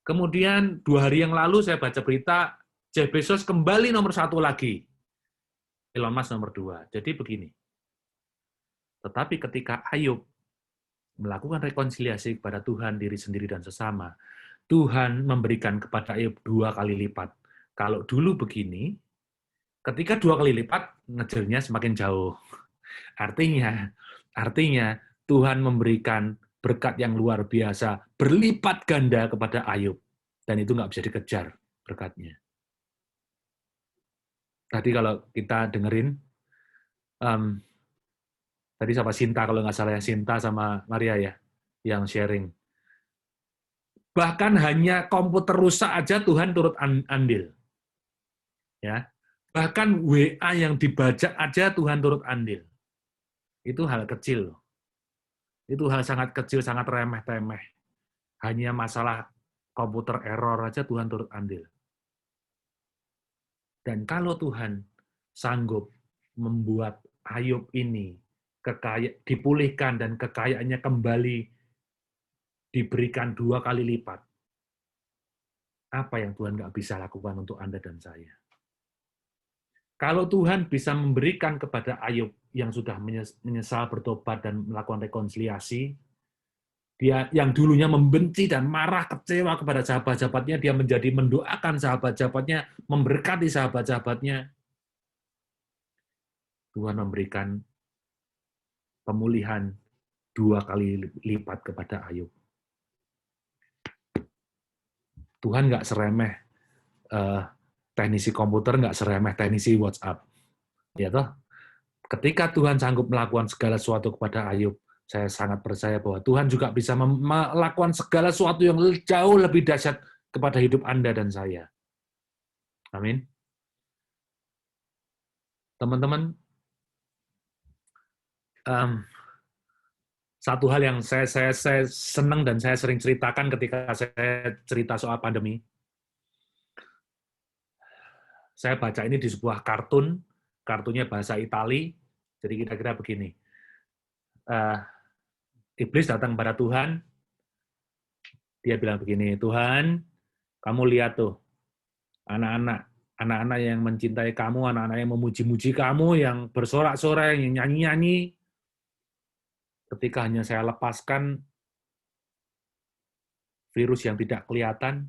Kemudian 2 hari yang lalu saya baca berita, Jeff Bezos kembali nomor 1 lagi. Elon Musk nomor 2. Jadi begini. Tetapi ketika Ayub melakukan rekonsiliasi kepada Tuhan, diri sendiri, dan sesama, Tuhan memberikan kepada Ayub 2 kali lipat. Kalau dulu begini, ketika 2 kali lipat, ngejarnya semakin jauh. Artinya Tuhan memberikan berkat yang luar biasa, berlipat ganda kepada Ayub. Dan itu nggak bisa dikejar berkatnya. Tadi kalau kita dengerin, tadi sama Sinta, kalau nggak salah ya, Sinta sama Maria ya, yang sharing. Bahkan hanya komputer rusak aja Tuhan turut andil. Ya. Bahkan WA yang dibajak aja Tuhan turut andil. Itu hal kecil loh. Itu hal sangat kecil, sangat remeh-temeh. Hanya masalah komputer error aja Tuhan turut andil. Dan kalau Tuhan sanggup membuat Ayub ini dipulihkan dan kekayaannya kembali diberikan 2 kali lipat, apa yang Tuhan nggak bisa lakukan untuk Anda dan saya? Kalau Tuhan bisa memberikan kepada Ayub yang sudah menyesal, bertobat, dan melakukan rekonsiliasi, dia yang dulunya membenci dan marah, kecewa kepada sahabat-sahabatnya, dia menjadi mendoakan sahabat-sahabatnya, memberkati sahabat-sahabatnya. Tuhan memberikan pemulihan 2 kali lipat kepada Ayub. Tuhan nggak seremeh teknisi komputer, nggak seremeh teknisi WhatsApp. Ya toh? Ketika Tuhan sanggup melakukan segala sesuatu kepada Ayub, saya sangat percaya bahwa Tuhan juga bisa melakukan segala sesuatu yang jauh lebih dahsyat kepada hidup Anda dan saya. Amin. Teman-teman, satu hal yang saya senang dan saya sering ceritakan ketika saya cerita soal pandemi, saya baca ini di sebuah kartunnya bahasa Itali, jadi kira-kira begini. iblis datang pada Tuhan, dia bilang begini, Tuhan, kamu lihat tuh, anak-anak yang mencintai kamu, anak-anak yang memuji-muji kamu, yang bersorak-sorai, yang nyanyi-nyanyi, ketika hanya saya lepaskan virus yang tidak kelihatan,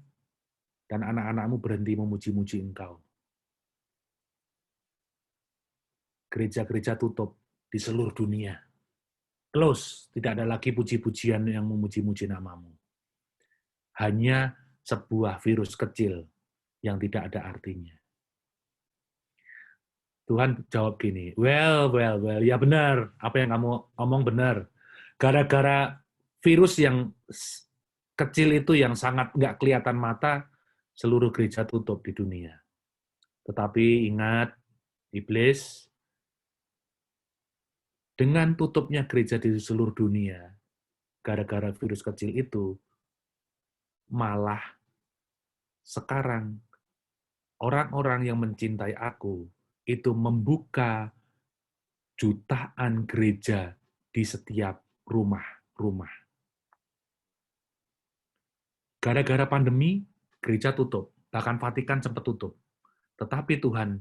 dan anak-anakmu berhenti memuji-muji engkau. Gereja-gereja tutup di seluruh dunia. Close, tidak ada lagi puji-pujian yang memuji-muji namamu. Hanya sebuah virus kecil yang tidak ada artinya. Tuhan jawab gini, well, ya benar, apa yang kamu omong benar. Gara-gara virus yang kecil itu yang sangat nggak kelihatan mata, seluruh gereja tutup di dunia. Tetapi ingat, iblis, dengan tutupnya gereja di seluruh dunia, gara-gara virus kecil itu, malah sekarang orang-orang yang mencintai aku itu membuka jutaan gereja di setiap rumah-rumah. Gara-gara pandemi, gereja tutup. Bahkan Vatikan sempat tutup. Tetapi Tuhan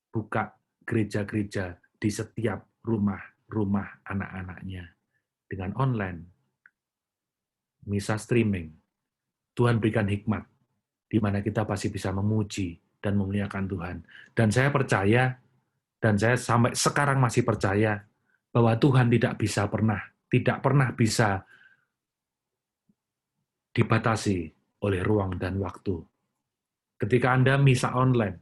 buka gereja-gereja di setiap rumah anak-anaknya. Dengan online, misa streaming, Tuhan berikan hikmat, di mana kita pasti bisa memuji dan memuliakan Tuhan. Dan saya percaya, dan saya sampai sekarang masih percaya, bahwa Tuhan tidak pernah bisa dibatasi oleh ruang dan waktu. Ketika Anda misa online,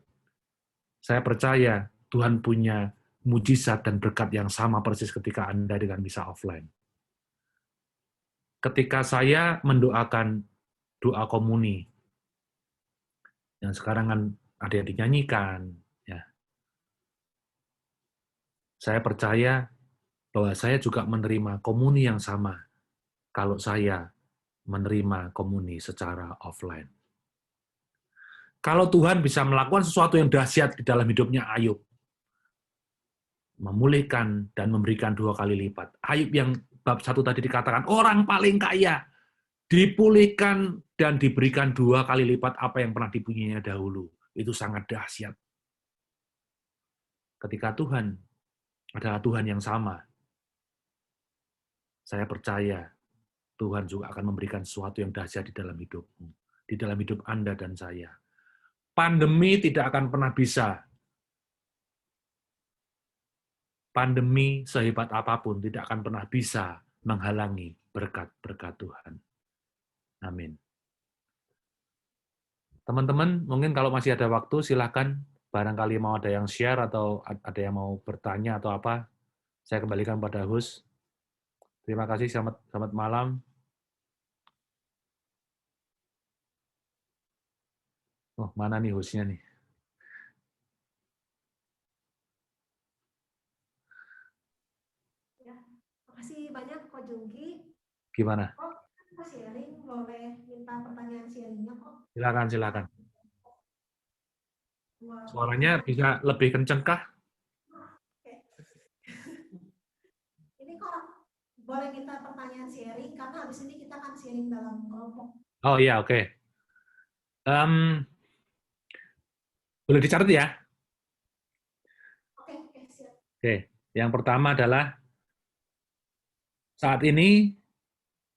saya percaya Tuhan punya mujizat dan berkat yang sama persis ketika Anda dengan misa offline. Ketika saya mendoakan doa komuni, yang sekarang kan ada yang dinyanyikan, ya. Saya percaya bahwa saya juga menerima komuni yang sama kalau saya menerima komuni secara offline. Kalau Tuhan bisa melakukan sesuatu yang dahsyat di dalam hidupnya Ayub, memulihkan dan memberikan 2 kali lipat. Ayub yang bab 1 tadi dikatakan, orang paling kaya, dipulihkan dan diberikan 2 kali lipat apa yang pernah dipunyainya dahulu. Itu sangat dahsyat. Ketika Tuhan adalah Tuhan yang sama, saya percaya Tuhan juga akan memberikan sesuatu yang dahsyat di dalam hidupmu, di dalam hidup Anda dan saya. Pandemi tidak akan pernah bisa. Pandemi sehebat apapun tidak akan pernah bisa menghalangi berkat-berkat Tuhan. Amin. Teman-teman, mungkin kalau masih ada waktu, silakan. Barangkali mau ada yang share atau ada yang mau bertanya atau apa, saya kembalikan pada host. Terima kasih, selamat malam. Oh, mana nih hostnya nih?
Ya, makasih banyak Ko Jungki.
Gimana?
Kok sharing, boleh minta pertanyaan sharingnya kok?
Silakan. Suaranya bisa lebih kenceng kah?
Ini kok boleh minta pertanyaan sharing, karena habis ini kita akan sharing dalam kelompok.
Oh iya, oke. Boleh dicatat ya?
Oke, siap.
Oke, yang pertama adalah saat ini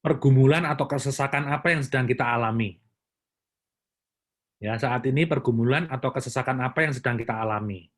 pergumulan atau kesesakan apa yang sedang kita alami? Ya, saat ini pergumulan atau kesesakan apa yang sedang kita alami?